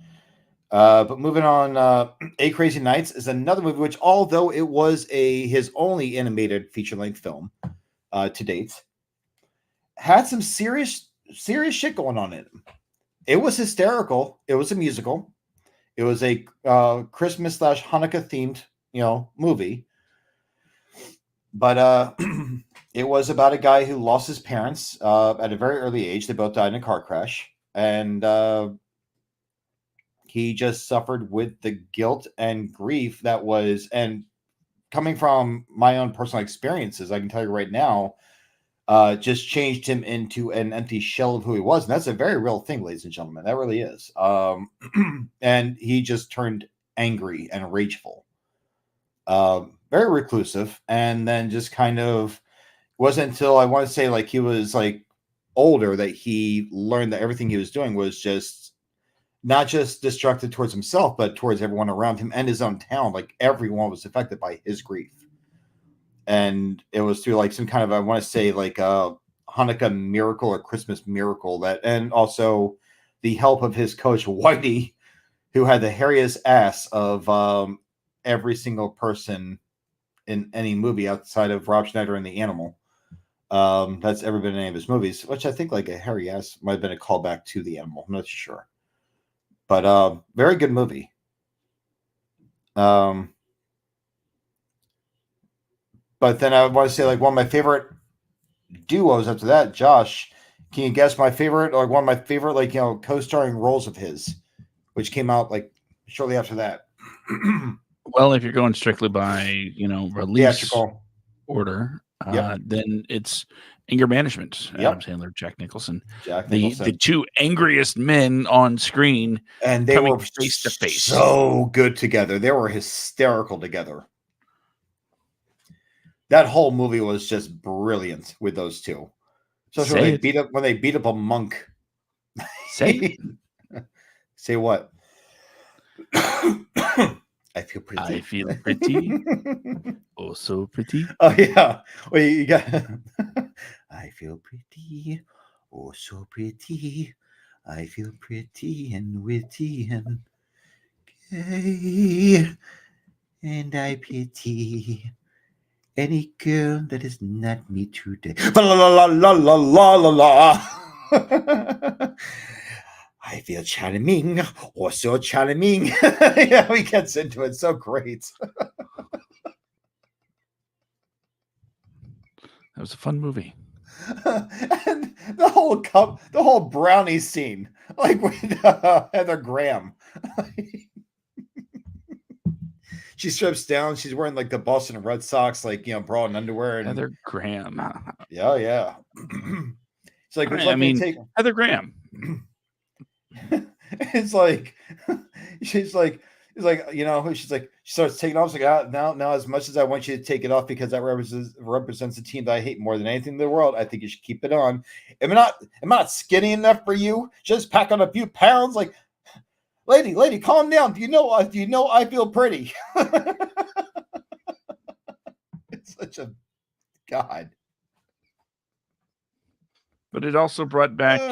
Speaker 2: But moving on, Eight Crazy Nights is another movie which, although it was his only animated feature-length film to date, had some serious shit going on in it. It was hysterical. It was a musical. It was a Christmas / Hanukkah themed, movie. But it was about a guy who lost his parents at a very early age. They both died in a car crash, and he just suffered with the guilt and grief that was, and coming from my own personal experiences, I can tell you right now, just changed him into an empty shell of who he was. And that's a very real thing, ladies and gentlemen. That really is. And he just turned angry and rageful, very reclusive. And then just kind of wasn't until I want to say like he was like older that he learned that everything he was doing was just not just destructive towards himself, but towards everyone around him and his own town. Like everyone was affected by his grief. And it was through like some kind of, I want to say like a Hanukkah miracle or Christmas miracle that, and also the help of his coach, Whitey, who had the hairiest ass of every single person in any movie outside of Rob Schneider and the Animal. That's ever been in any of his movies, which I think like a hairy ass might have been a callback to the Animal. I'm not sure. But very good movie. But then I want to say like one of my favorite duos after that. Josh, can you guess my favorite, or one of my favorite like co-starring roles of his, which came out like shortly after that?
Speaker 1: Well, if you're going strictly by release
Speaker 2: theatrical
Speaker 1: order, then it's Anger Management. Adam Sandler, Jack Nicholson. The two angriest men on screen,
Speaker 2: and they were
Speaker 1: face to face,
Speaker 2: so good together. They were hysterical together. That whole movie was just brilliant with those two. So when they beat up a monk.
Speaker 1: Say
Speaker 2: say what? I feel pretty.
Speaker 1: I feel pretty. Oh, so pretty.
Speaker 2: Oh yeah. Well, you got. I feel pretty. Oh, so pretty. I feel pretty and witty and gay, and I pity any girl that is not me today. La la la la la la la la. I feel charming, or so charming. Yeah, he gets into it so great.
Speaker 1: That was a fun movie.
Speaker 2: And the whole brownie scene, like with Heather Graham. She strips down. She's wearing like the Boston Red Sox, like, bra and underwear. And
Speaker 1: Heather Graham.
Speaker 2: yeah. It's like, would you like me to take
Speaker 1: Heather Graham?
Speaker 2: It's like, she's like, she starts taking off. She's like, now, as much as I want you to take it off because that represents a team that I hate more than anything in the world, I think you should keep it on. Am I not skinny enough for you? Just pack on a few pounds. Like, lady, calm down. Do you know I feel pretty? It's such a God.
Speaker 1: But it also brought back,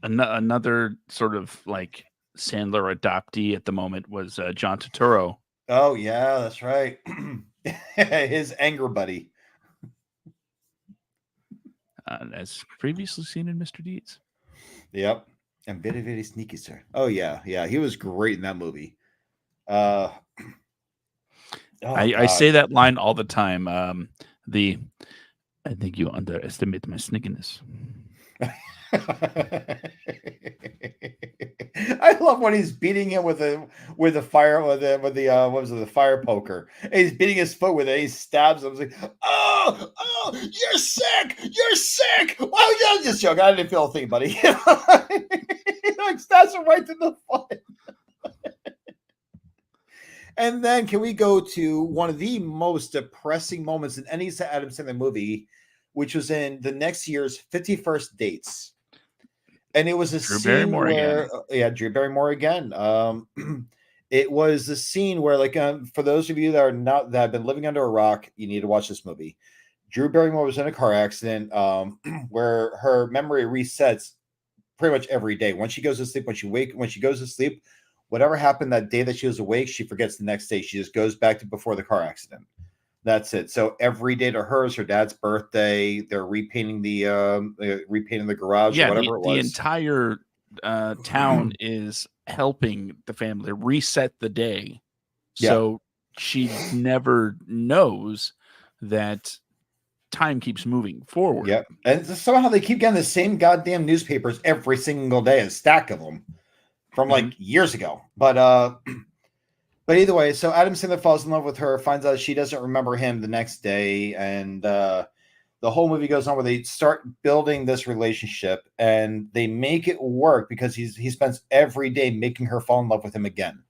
Speaker 1: another sort of like Sandler adoptee at the moment was John Turturro.
Speaker 2: Oh yeah, that's right. His anger buddy.
Speaker 1: As previously seen in Mr. Deeds.
Speaker 2: Yep. And very, very sneaky, sir. Oh yeah. He was great in that movie.
Speaker 1: I say that line all the time. I think you underestimate my sneakiness.
Speaker 2: I love when he's beating him with the fire the fire poker. And he's beating his foot with it. He stabs him. He's like, oh, you're sick. Why would you just joke? I didn't feel a thing, buddy. He like stabs him right to the foot. And then can we go to one of the most depressing moments in any Adam Sandler movie, which was in the next year's 51st Dates. And it was a scene where, Drew Barrymore again. It was the scene where, like, for those of you that have been living under a rock, you need to watch this movie. Drew Barrymore was in a car accident where her memory resets pretty much every day. When she goes to sleep, when she goes to sleep, whatever happened that day that she was awake, she forgets the next day. She just goes back to before the car accident. That's it. So every day to her is her dad's birthday. They're repainting the garage or whatever it was.
Speaker 1: The entire town is helping the family reset the day. So she never knows that time keeps moving forward.
Speaker 2: Yep. And somehow they keep getting the same goddamn newspapers every single day, a stack of them from like years ago. But either way, so Adam Sandler falls in love with her, finds out she doesn't remember him the next day, and the whole movie goes on where they start building this relationship, and they make it work because he spends every day making her fall in love with him again.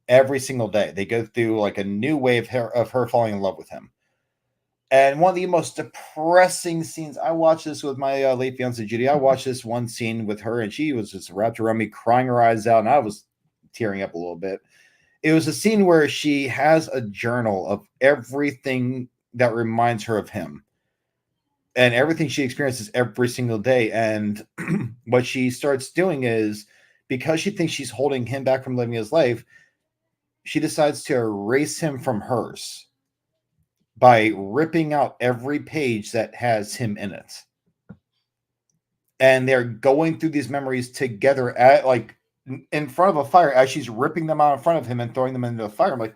Speaker 2: Every single day. They go through like a new way of her falling in love with him. And one of the most depressing scenes, I watched this with my late fiancée, Judy. I watched this one scene with her, and she was just wrapped around me, crying her eyes out, and I was tearing up a little bit. It was a scene where she has a journal of everything that reminds her of him and everything she experiences every single day. And what she starts doing is, because she thinks she's holding him back from living his life, she decides to erase him from hers by ripping out every page that has him in it. And they're going through these memories together at like in front of a fire as she's ripping them out in front of him and throwing them into the fire. I'm like,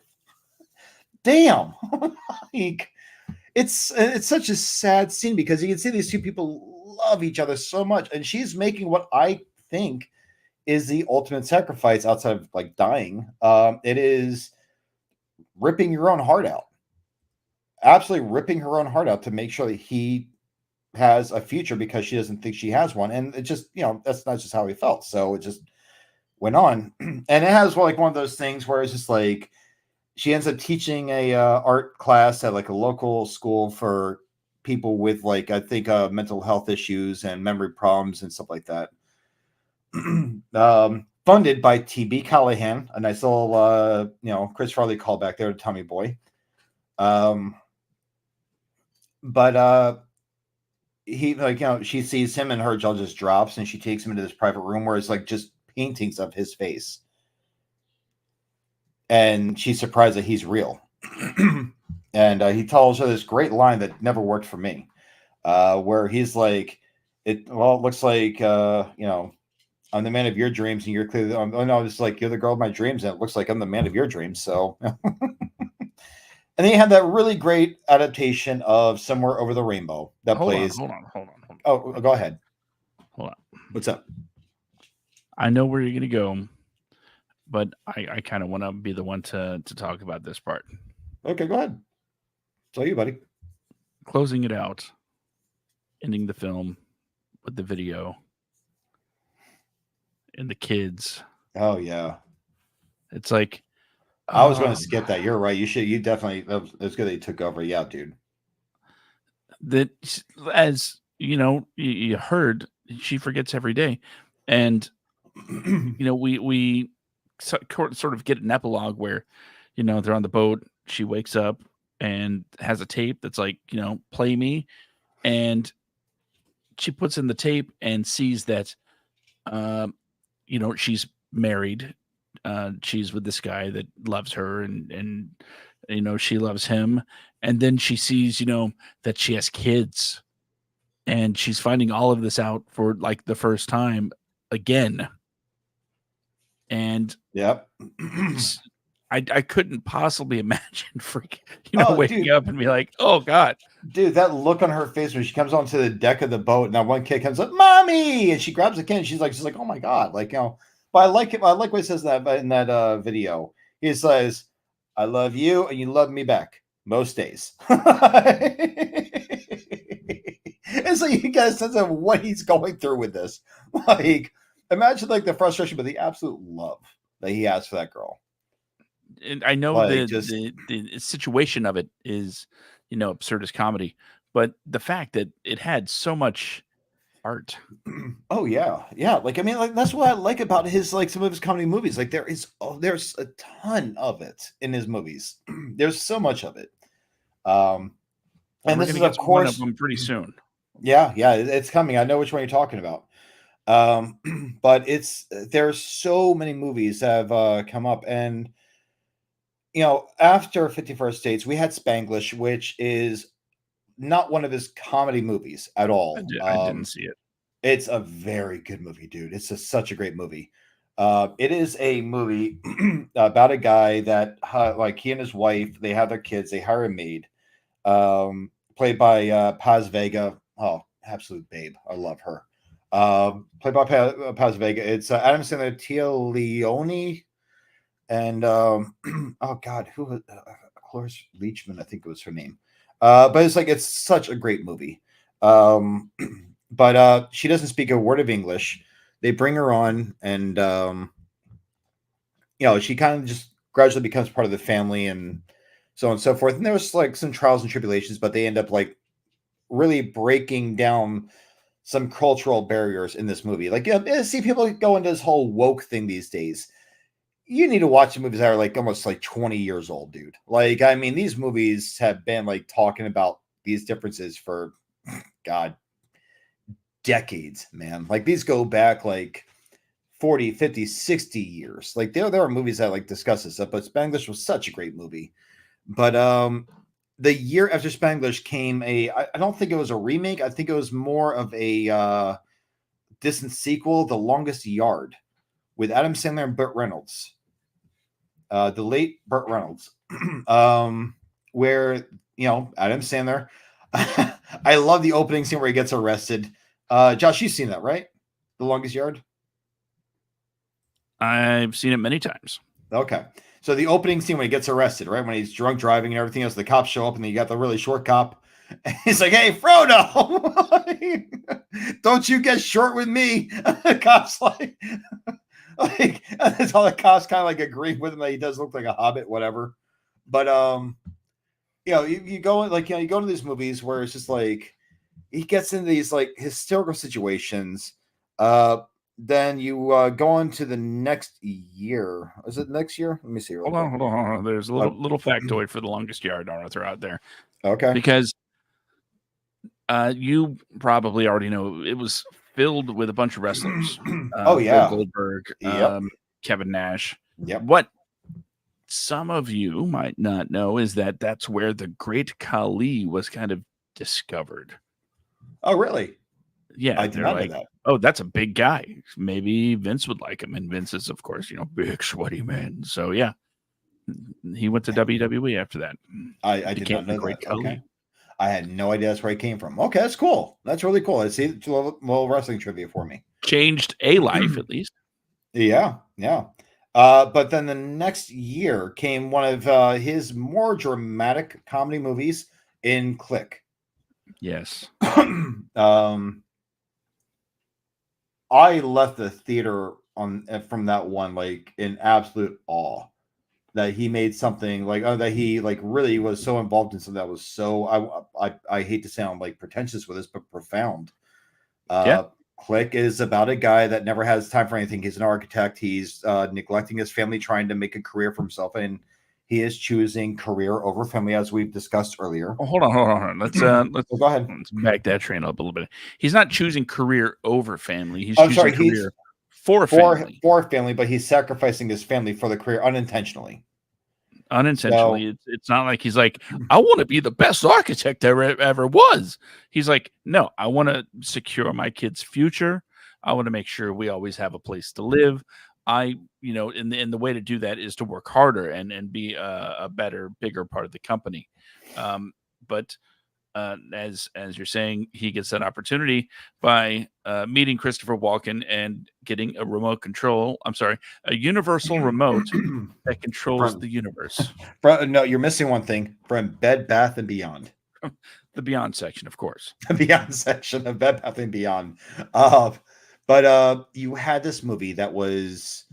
Speaker 2: damn. Like, it's such a sad scene because you can see these two people love each other so much, and she's making what I think is the ultimate sacrifice outside of like dying. It is ripping your own heart out. Absolutely ripping her own heart out to make sure that he has a future because she doesn't think she has one. And it just, that's not just how he felt. So it just went on. And it has like one of those things where it's just like she ends up teaching a art class at like a local school for people with like, I think mental health issues and memory problems and stuff like that. Funded by TB Callahan, a nice little Chris Farley callback there to Tommy Boy. But he she sees him and her jaw just drops, and she takes him into this private room where it's like just paintings of his face, and she's surprised that he's real. And he tells her this great line that never worked for me, where he's like, it looks like I'm the man of your dreams, and you're clearly it's like you're the girl of my dreams, and it looks like I'm the man of your dreams. So And they had that really great adaptation of Somewhere Over the Rainbow that
Speaker 1: Hold on,
Speaker 2: plays.
Speaker 1: hold on.
Speaker 2: Oh, go ahead.
Speaker 1: Hold on.
Speaker 2: What's up?
Speaker 1: I know where you're going to go, but I kind of want to be the one to talk about this part.
Speaker 2: Okay, go ahead. It's all you, buddy.
Speaker 1: Closing it out, ending the film with the video and the kids.
Speaker 2: Oh yeah.
Speaker 1: It's like
Speaker 2: I was going to skip that. You're right. You definitely. It's good that you took over. Yeah, dude.
Speaker 1: that, as you know, you heard, she forgets every day, and we sort of get an epilogue where they're on the boat. She wakes up and has a tape that's like, play me, and she puts in the tape and sees that she's married. She's with this guy that loves her, and she loves him. And then she sees, that she has kids, and she's finding all of this out for like the first time again. And
Speaker 2: yep.
Speaker 1: I couldn't possibly imagine waking
Speaker 2: dude.
Speaker 1: up and be like, oh God.
Speaker 2: Dude, that look on her face when she comes onto the deck of the boat and that one kid comes up, Mommy, and she grabs the kid and she's like, oh my God. Like, but I like it. I like what he says in that video. He says, I love you and you love me back most days. And so you get a sense of what he's going through with this. Like, imagine like the frustration, but the absolute love that he has for that girl.
Speaker 1: And I know
Speaker 2: like,
Speaker 1: the situation of it is, absurdist comedy, but the fact that it had so much art.
Speaker 2: Oh yeah. Like, I mean, like that's what I like about his, like some of his comedy movies. Like there's a ton of it in his movies. There's so much of it. And this is of course
Speaker 1: one of them pretty soon.
Speaker 2: Yeah, it's coming. I know which one you're talking about. But there's so many movies that have come up, and after 51st Dates, we had Spanglish, which is not one of his comedy movies at all.
Speaker 1: I didn't see it.
Speaker 2: It's a very good movie, dude. It's such a great movie. It is a movie about a guy that, like, he and his wife, they have their kids, they hire a maid, played by Paz Vega. Oh, absolute babe. I love her. Played by Paz Vega. It's Adam Sandler, Tia Leone, and oh God, who Cloris Leachman, I think it was her name. But it's such a great movie. But she doesn't speak a word of English. They bring her on, and she kind of just gradually becomes part of the family, and so on and so forth. And there's like some trials and tribulations, but they end up like really breaking down some cultural barriers in this movie. Like, see people go into this whole woke thing these days. You need to watch the movies that are like almost like 20 years old, dude. Like, I mean, these movies have been like talking about these differences for God, decades, man. Like, these go back like 40, 50, 60 years. Like, there are movies that like discuss this stuff, but Spanglish was such a great movie. But the year after Spanglish came I don't think it was a remake. I think it was more of a distant sequel, The Longest Yard, with Adam Sandler and Burt Reynolds. The late Burt Reynolds. Where, Adam Sandler. I love the opening scene where he gets arrested. Josh, you've seen that, right? The Longest Yard?
Speaker 1: I've seen it many times.
Speaker 2: Okay. So the opening scene when he gets arrested, right? When he's drunk driving and everything else, the cops show up and then you got the really short cop. And he's like, hey, Frodo, don't you get short with me. The cop's like, that's all the cops kind of like agree with him that he does look like a hobbit, whatever. But, you go like, you go to these movies where it's just like, he gets into these like hysterical situations. Then you go on to the next year. Is it next year? Let me see.
Speaker 1: Hold on. There's a little factoid for The Longest Yard I want to throw out there.
Speaker 2: Okay.
Speaker 1: Because you probably already know it was filled with a bunch of wrestlers.
Speaker 2: Oh yeah,
Speaker 1: Bill Goldberg, Kevin Nash.
Speaker 2: Yep.
Speaker 1: What some of you might not know is that that's where the Great Khali was kind of discovered.
Speaker 2: Oh really?
Speaker 1: Yeah,
Speaker 2: I did not know that.
Speaker 1: Oh, that's a big guy. Maybe Vince would like him, and Vince is, of course, big sweaty man. So yeah, He went to WWE after that.
Speaker 2: I did
Speaker 1: Became
Speaker 2: not
Speaker 1: the
Speaker 2: know
Speaker 1: Great
Speaker 2: that.
Speaker 1: Khali.
Speaker 2: Okay. I had no idea that's where he came from. Okay, that's cool. That's really cool. I see it's a little wrestling trivia for me.
Speaker 1: Changed a life, at least.
Speaker 2: Yeah. But then the next year came one of his more dramatic comedy movies in Click.
Speaker 1: Yes.
Speaker 2: I left the theater from that one like in absolute awe that he made something like that he like really was so involved in something that was so I hate to sound like pretentious with this, but profound.
Speaker 1: Yeah.
Speaker 2: Click is about a guy that never has time for anything. He's an architect. He's neglecting his family, trying to make a career for himself, and he is choosing career over family, as we've discussed earlier.
Speaker 1: Oh, hold on. Let's
Speaker 2: Go ahead.
Speaker 1: Let's back that train up a little bit. He's not choosing career over family. He's
Speaker 2: I'm
Speaker 1: choosing
Speaker 2: sorry,
Speaker 1: career for family.
Speaker 2: For family, but he's sacrificing his family for the career unintentionally.
Speaker 1: Unintentionally. It's not like he's like, I want to be the best architect there ever was. He's like, no, I want to secure my kids' future. I want to make sure we always have a place to live. And the way to do that is to work harder and be a better, bigger part of the company. But as you're saying, he gets that opportunity by meeting Christopher Walken and getting a remote control. I'm sorry, a universal remote that controls the universe.
Speaker 2: No, you're missing one thing from Bed Bath and Beyond.
Speaker 1: The Beyond section, of course.
Speaker 2: The Beyond section of Bed Bath and Beyond. But you had this movie that was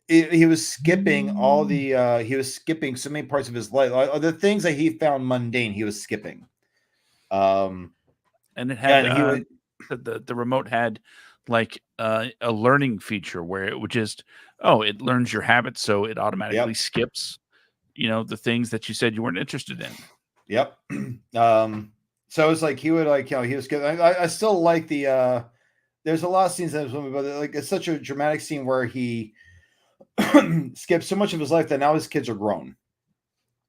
Speaker 2: he was skipping he was skipping so many parts of his life. The things that he found mundane, he was skipping.
Speaker 1: And it had the remote had like a learning feature where it would just it learns your habits, so it automatically skips the things that you said you weren't interested in.
Speaker 2: Yep. So it's like he would he was good. I still like the there's a lot of scenes in this movie, but like it's such a dramatic scene where he skipped so much of his life that now his kids are grown.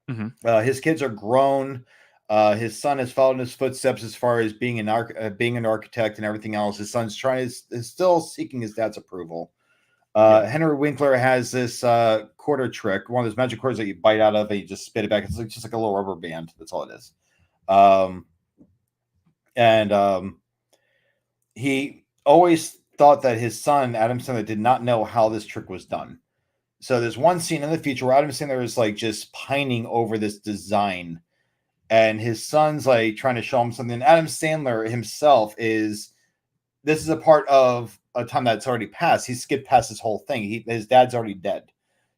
Speaker 1: Mm-hmm.
Speaker 2: His kids are grown. His son has followed in his footsteps as far as being an architect and everything else. His son's is still seeking his dad's approval. Henry Winkler has this quarter trick, one of those magic quarters that you bite out of and you just spit it back. It's just like a little rubber band. That's all it is. He always thought that his son, Adam Sandler, did not know how this trick was done. So there's one scene in the future where Adam Sandler is like just pining over this design, and his son's like trying to show him something. Adam Sandler himself this is a part of a time that's already passed. He skipped past this whole thing. His dad's already dead.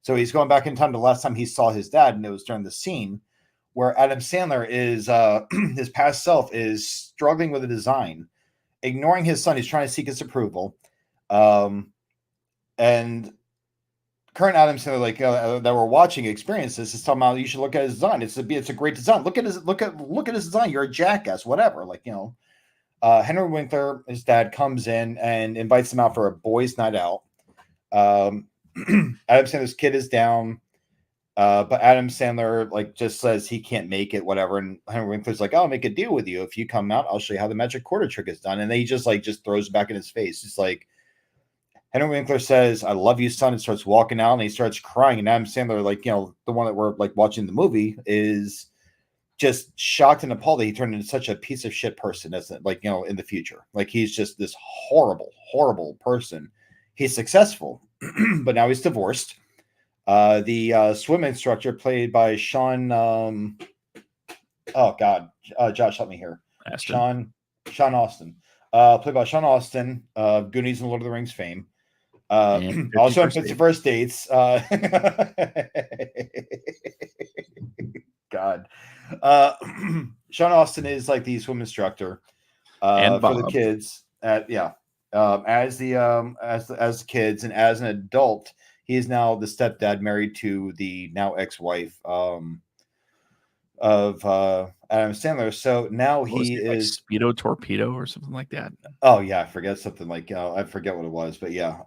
Speaker 2: So he's going back in time to the last time he saw his dad, and it was during the scene where Adam Sandler is his past self is struggling with a design, ignoring his son. He's trying to seek his approval. And current Adam Sandler, that we're watching experience this is talking about you should look at his design. It's a great design. Look at his design. You're a jackass, whatever. Henry Winkler, his dad, comes in and invites him out for a boys' night out. Adam Sandler's kid is down, but Adam Sandler just says he can't make it, whatever. And Henry Winkler's like, "I'll make a deal with you. If you come out, I'll show you how the magic quarter trick is done." And then he just throws it back in his face. It's like Henry Winkler says, "I love you, son," and starts walking out, and he starts crying. And Adam Sandler, the one that we're watching the movie, is just shocked and appalled that he turned into such a piece of shit person, in the future. He's just this horrible, horrible person. He's successful, but now he's divorced. The swim instructor played by Sean. Josh, help me here. Sean Austin. Played by Sean Austin, Goonies and Lord of the Rings fame. Also in 50 First Dates. God. Sean Austin is the swim instructor for the kids as the kids, and as an adult he is now the stepdad married to the now ex-wife of Adam Sandler. So now he is
Speaker 1: Speedo Torpedo or something like that.
Speaker 2: Oh yeah, I forget something I forget what it was, but yeah.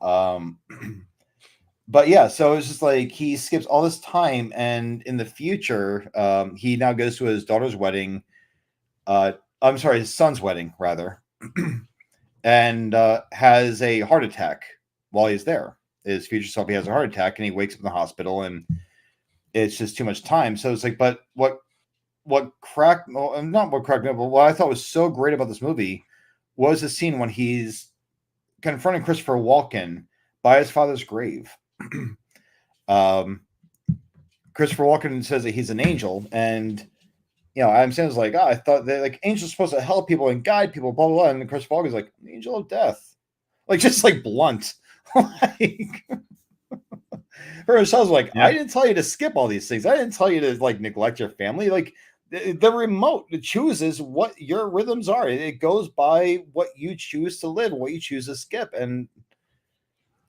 Speaker 2: But yeah, so it's just he skips all this time, and in the future, he now goes to his daughter's wedding. I'm sorry, his son's wedding, rather, and has a heart attack while he's there. his future self, he has a heart attack, and he wakes up in the hospital, and it's just too much time. So it's like, but what cracked, well, not what cracked me up, but what I thought was so great about this movie was the scene when he's confronting Christopher Walken by his father's grave. Christopher Walken says that he's an angel, and Adam Sandler's like, I thought that like angels are supposed to help people and guide people, blah blah blah. And Christopher Walken's like, angel of death, like just like blunt, like. For himself, like, I didn't tell you to skip all these things. I didn't tell you to like neglect your family. Like the remote chooses what your rhythms are. It goes by what you choose to live, what you choose to skip, and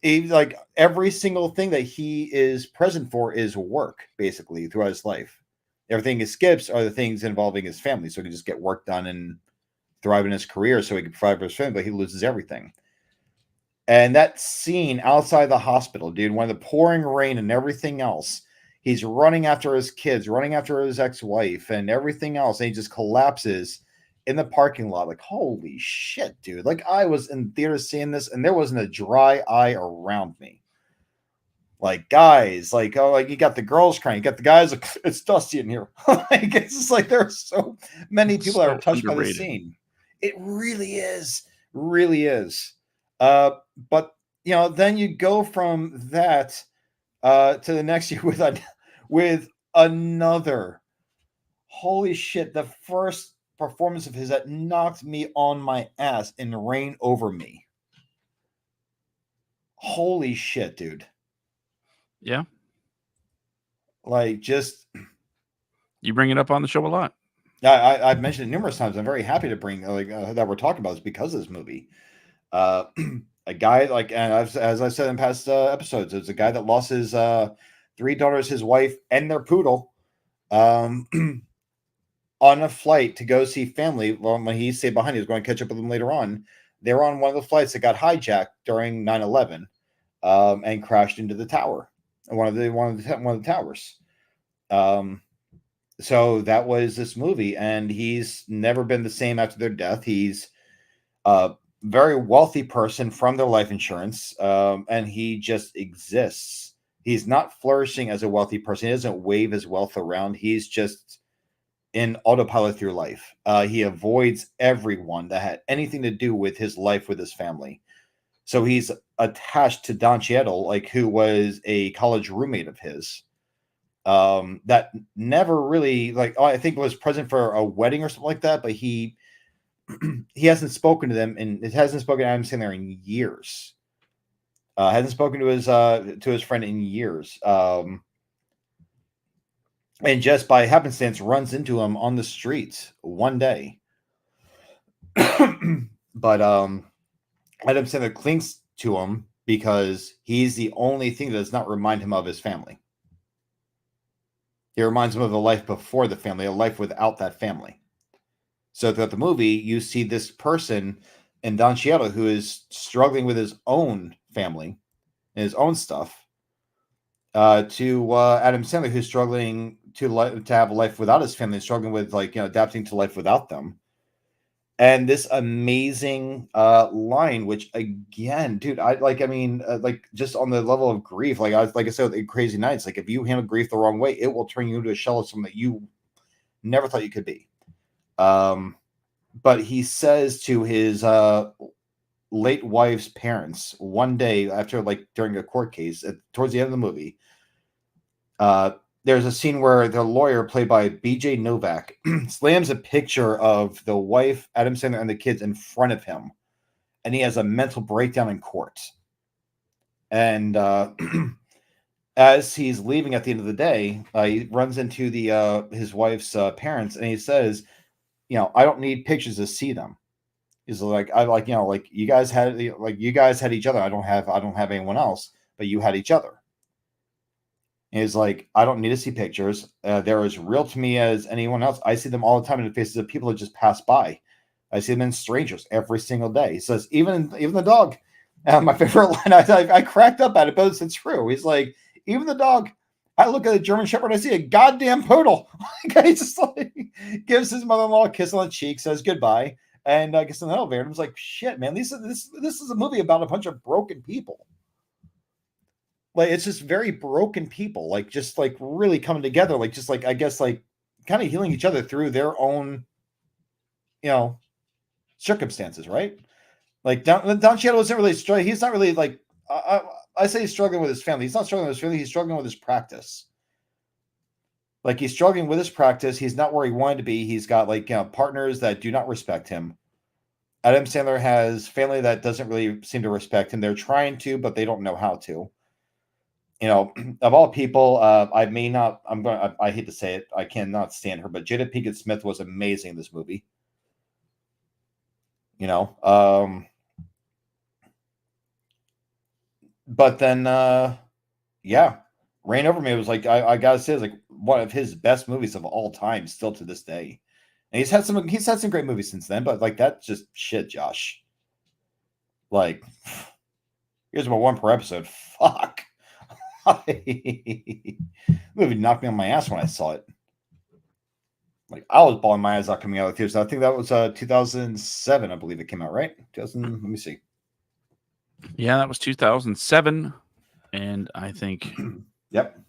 Speaker 2: like every single thing that he is present for is work, basically throughout his life. Everything he skips are the things involving his family, so he can just get work done and thrive in his career, so he can provide for his family. But he loses everything. And that scene outside the hospital, dude, when the pouring rain and everything else, he's running after his kids, running after his ex-wife and everything else. And he just collapses in the parking lot. Like, holy shit, dude. Like, I was in theater seeing this, and there wasn't a dry eye around me. Like, guys, like, oh, like you got the girls crying. You got the guys, like, it's dusty in here. Like, it's just like there are so many people that are touched by the scene. It really is. Really is. But then you go from that to the next year with another. Holy shit! The first performance of his that knocked me on my ass in Rain Over Me. Holy shit, dude!
Speaker 1: Yeah,
Speaker 2: like just
Speaker 1: you bring it up on the show a lot.
Speaker 2: I've mentioned it numerous times. I'm very happy to bring that we're talking about this because of this movie. A guy like, and as I've said in past episodes, it's a guy that lost his 3 daughters, his wife, and their poodle on a flight to go see family. Well, when he stayed behind, he was going to catch up with them later on. They were on one of the flights that got hijacked during 9/11 and crashed into the tower, one of the towers. So that was this movie, and he's never been the same after their death. He's very wealthy person from their life insurance, and he just exists. He's not flourishing as a wealthy person. He doesn't wave his wealth around. He's just in autopilot through life. He avoids everyone that had anything to do with his life with his family. So he's attached to Don Cheadle, like who was a college roommate of his, that never really I think was present for a wedding or something like that, but he hasn't spoken to them, and it hasn't spoken to Adam Sandler in years. Hasn't spoken to his friend in years. And just by happenstance runs into him on the streets one day. But Adam Sandler clings to him because he's the only thing that does not remind him of his family. He reminds him of a life before the family, a life without that family. So throughout the movie, you see this person in Don Cheadle who is struggling with his own family and his own stuff, to Adam Sandler who's struggling to have a life without his family, struggling with adapting to life without them. And this amazing line, which again, dude, just on the level of grief, like I said, in Crazy Nights, like if you handle grief the wrong way, it will turn you into a shell of something that you never thought you could be. But he says to his late wife's parents one day after, during a court case, towards the end of the movie, there's a scene where the lawyer, played by BJ Novak, slams a picture of the wife, Adam Sandler, and the kids in front of him, and he has a mental breakdown in court. And as he's leaving at the end of the day, he runs into his wife's parents, and he says, I don't need pictures to see them. He's like, you guys had each other. I don't have anyone else, but you had each other. And he's like, I don't need to see pictures. They're as real to me as anyone else. I see them all the time in the faces of people that just pass by. I see them in strangers every single day. He says, even the dog. My favorite line, I cracked up at it, but it's true. He's like, even the dog. I look at a German Shepherd, I see a goddamn poodle. He just gives his mother-in-law a kiss on the cheek, says goodbye, and gets in the elevator. And I was like, shit, man, this is a movie about a bunch of broken people. like it's just very broken people, like just like really coming together, like just like I guess like kind of healing each other through their own, circumstances, right? Like Don Cheadle isn't really struggling. He's not really like I say he's struggling with his family. He's not struggling with his family. He's struggling with his practice. Like he's struggling with his practice. He's not where he wanted to be. He's got like partners that do not respect him. Adam Sandler has family that doesn't really seem to respect him. They're trying to, but they don't know how to. Of all people, I may not. I hate to say it. I cannot stand her, but Jada Pinkett Smith was amazing in this movie. But then, Reign Over Me was like I gotta say, it's like one of his best movies of all time, still to this day. And he's had some great movies since then, but like that's just shit, Josh. Like, here's my one per episode. Fuck. Movie knocked me on my ass when I saw it. Like I was bawling my eyes out coming out of the theaters. I think that was 2007, I believe it came out, right? Let me see.
Speaker 1: Yeah, that was 2007, and I think
Speaker 2: yep,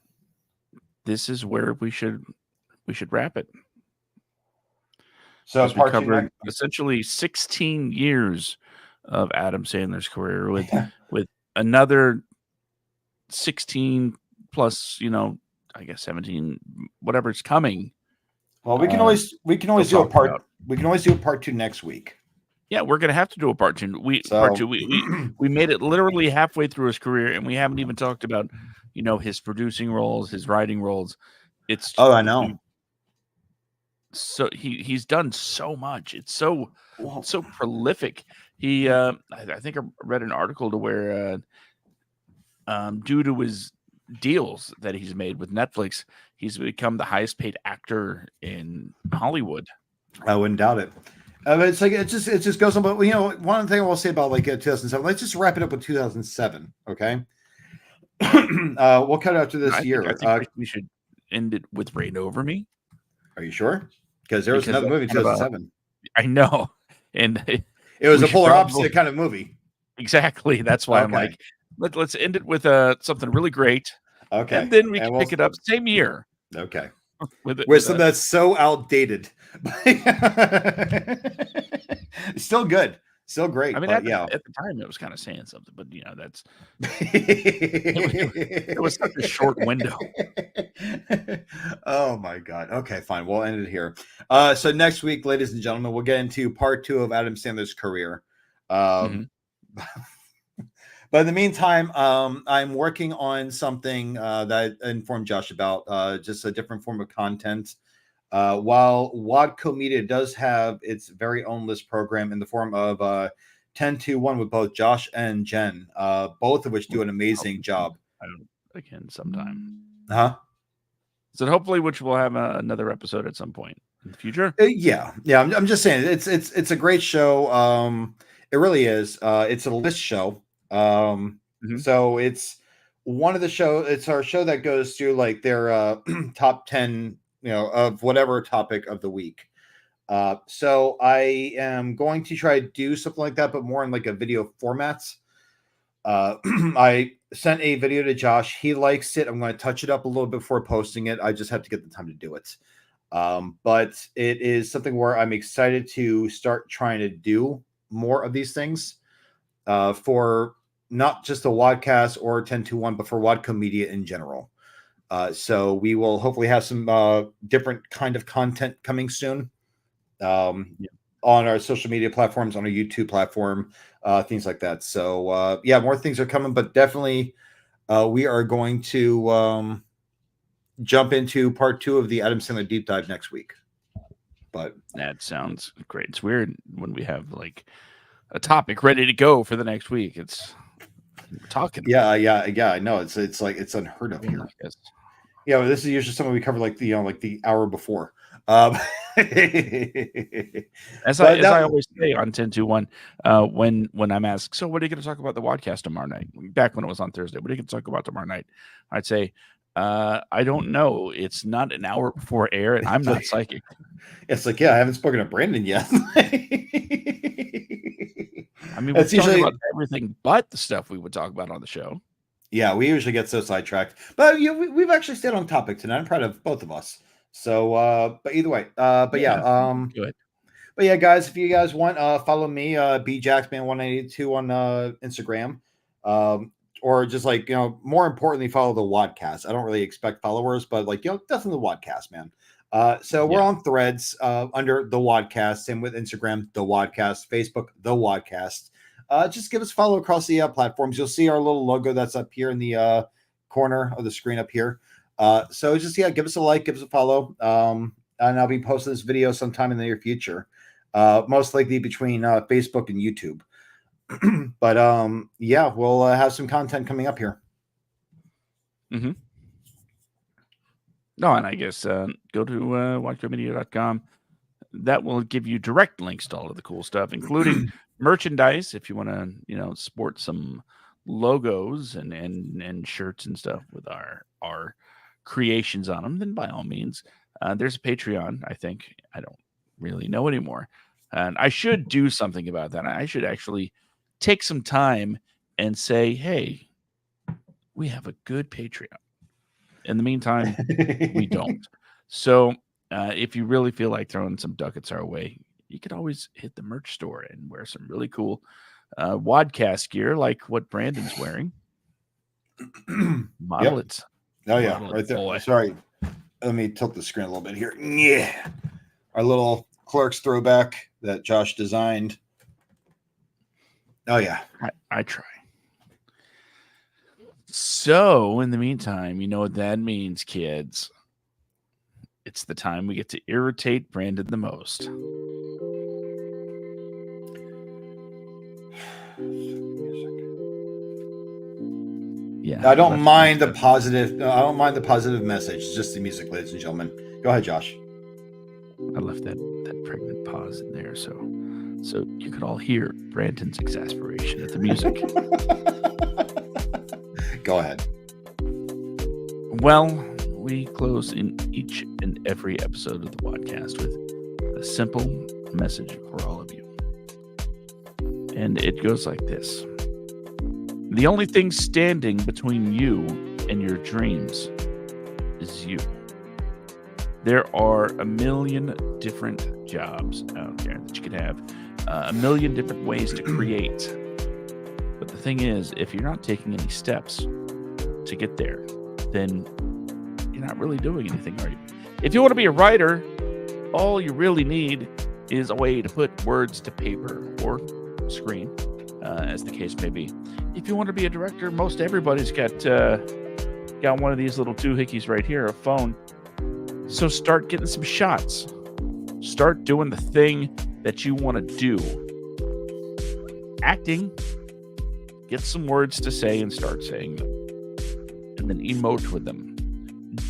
Speaker 1: this is where we should wrap it.
Speaker 2: So
Speaker 1: we covered essentially 16 years of Adam Sandler's career with another 16 plus, I guess 17, whatever's coming.
Speaker 2: Well, we can always do a part. We can always do a part 2 next week.
Speaker 1: Yeah, we're gonna have to do a part 2. Part 2. We made it literally halfway through his career, and we haven't even talked about, his producing roles, his writing roles. It's
Speaker 2: I know.
Speaker 1: So he's done so much. It's so prolific. He I think I read an article to where due to his deals that he's made with Netflix, he's become the highest paid actor in Hollywood.
Speaker 2: I wouldn't doubt it. It's like it just goes on. But one thing I will say about like 2007. Let's just wrap it up with 2007. Okay. We'll cut out to this year.
Speaker 1: I think we should end it with Reign Over Me.
Speaker 2: Are you sure? Because there was another movie in 2007.
Speaker 1: I know, and
Speaker 2: it was a polar opposite kind of movie.
Speaker 1: Exactly. That's why I'm like, let's end it with something really great.
Speaker 2: Okay,
Speaker 1: and then we can pick it up same year.
Speaker 2: Okay.
Speaker 1: with
Speaker 2: something that's so outdated. Still good. Still great.
Speaker 1: I mean, at the time it was kind of saying something, but that's it was such a short window.
Speaker 2: Oh my God. Okay, fine. We'll end it here. So next week, ladies and gentlemen, we'll get into part 2 of Adam Sandler's career. But in the meantime, I'm working on something that I informed Josh about, just a different form of content. While WADco Media does have its very own list program in the form of 10-2-1 with both Josh and Jen, both of which do an amazing job.
Speaker 1: Again, sometime.
Speaker 2: So
Speaker 1: hopefully, which we'll have another episode at some point in the future.
Speaker 2: Yeah. I'm just saying it's a great show. It really is. It's a list show. So it's one of the show. It's our show that goes through like their top 10, of whatever topic of the week. So I am going to try to do something like that, but more in like a video format. I sent a video to Josh. He likes it. I'm going to touch it up a little bit before posting it. I just have to get the time to do it. But it is something where I'm excited to start trying to do more of these things for not just the WADcast or 10-2-1, but for WADco Media in general. So we will hopefully have some different kind of content coming soon on our social media platforms, on our YouTube platform, things like that. So more things are coming, but definitely we are going to jump into part 2 of the Adam Sandler deep dive next week. But
Speaker 1: that sounds great. It's weird when we have like a topic ready to go for the next week. It's talking.
Speaker 2: Yeah. I know it's like it's unheard of here.
Speaker 1: Yes.
Speaker 2: Yeah, this is usually something we cover like the hour before. As
Speaker 1: I always say on 10-2-1, when I'm asked, so what are you going to talk about the WADcast tomorrow night? Back when it was on Thursday, what are you going to talk about tomorrow night? I'd say, I don't know. It's not an hour before air, and I'm not psychic.
Speaker 2: It's like, I haven't spoken to Brandon yet.
Speaker 1: I mean, we're talking about everything but the stuff we would talk about on the show.
Speaker 2: Yeah, we usually get so sidetracked, but we've actually stayed on topic tonight. I'm proud of both of us. So, but either way, but
Speaker 1: Good.
Speaker 2: But yeah, guys, if you guys want, follow me, bjacksman182 on Instagram, or just like more importantly, follow the WADcast. I don't really expect followers, but like definitely the WADcast, man. So we're on Threads under the WADcast, same with Instagram, the WADcast, Facebook, the WADcast. Just give us a follow across the platforms. You'll see our little logo that's up here in the corner of the screen up here. So just give us a like, give us a follow, and I'll be posting this video sometime in the near future. Most likely between Facebook and YouTube. But we'll have some content coming up here.
Speaker 1: Mm-hmm. No, and I guess go to watchmedia.com. That will give you direct links to all of the cool stuff, including merchandise. If you want to, sport some logos and shirts and stuff with our creations on them, then by all means, there's a Patreon. I think I don't really know anymore. And I should do something about that. I should actually take some time and say, hey, we have a good Patreon. In the meantime, we don't. So if you really feel like throwing some ducats our way, you could always hit the merch store and wear some really cool WADcast gear like what Brandon's wearing. Model it.
Speaker 2: Oh, yeah. Right there. Boy. Sorry. Let me tilt the screen a little bit here. Yeah. Our little Clerks throwback that Josh designed. Oh yeah,
Speaker 1: I try. So in the meantime, you know what that means, kids. It's the time we get to irritate Brandon the most. Yeah,
Speaker 2: I don't mind the positive. I don't mind the positive message. It's just the music, ladies and gentlemen. Go ahead, Josh.
Speaker 1: I left that pregnant pause in there so you could all hear Brandon's exasperation at the music.
Speaker 2: Go ahead.
Speaker 1: Well, we close in each and every episode of the podcast with a simple message for all of you. And it goes like this. The only thing standing between you and your dreams is you. There are a million different jobs out there that you could have, a million different ways to create. But the thing is, if you're not taking any steps to get there, then you're not really doing anything, are you? If you want to be a writer, all you really need is a way to put words to paper or screen, as the case may be. If you want to be a director, most everybody's got one of these little doohickeys right here, a phone. So start getting some shots. Start doing the thing that you want to do. Acting. Get some words to say and start saying them. And then emote with them.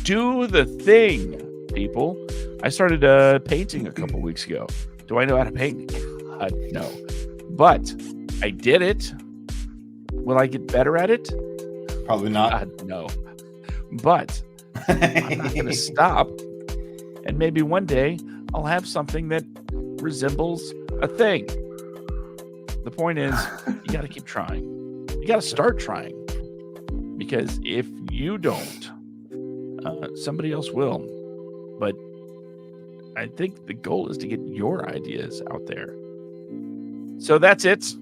Speaker 1: Do the thing, people. I started painting a couple weeks ago. Do I know how to paint? No. But I did it. Will I get better at it?
Speaker 2: Probably not.
Speaker 1: No. But I'm not going to stop. And maybe one day I'll have something that resembles a thing. The point is, you got to keep trying. You got to start trying. Because if you don't, somebody else will. But I think the goal is to get your ideas out there. So that's it.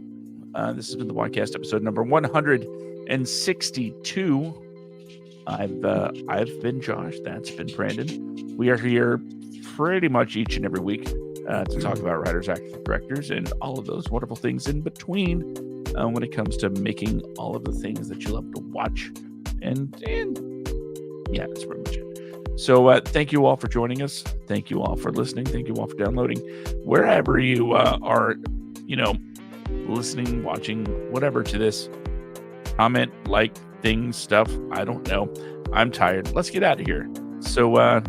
Speaker 1: This has been the WADcast episode number 162. I've been Josh. That's been Brandon. We are here pretty much each and every week to talk about writers, actors, directors, and all of those wonderful things in between when it comes to making all of the things that you love to watch. And yeah, that's pretty much it. So thank you all for joining us. Thank you all for listening. Thank you all for downloading. Wherever you are, listening, watching, whatever to this, comment, like, things, stuff. I don't know. I'm tired. Let's get out of here. So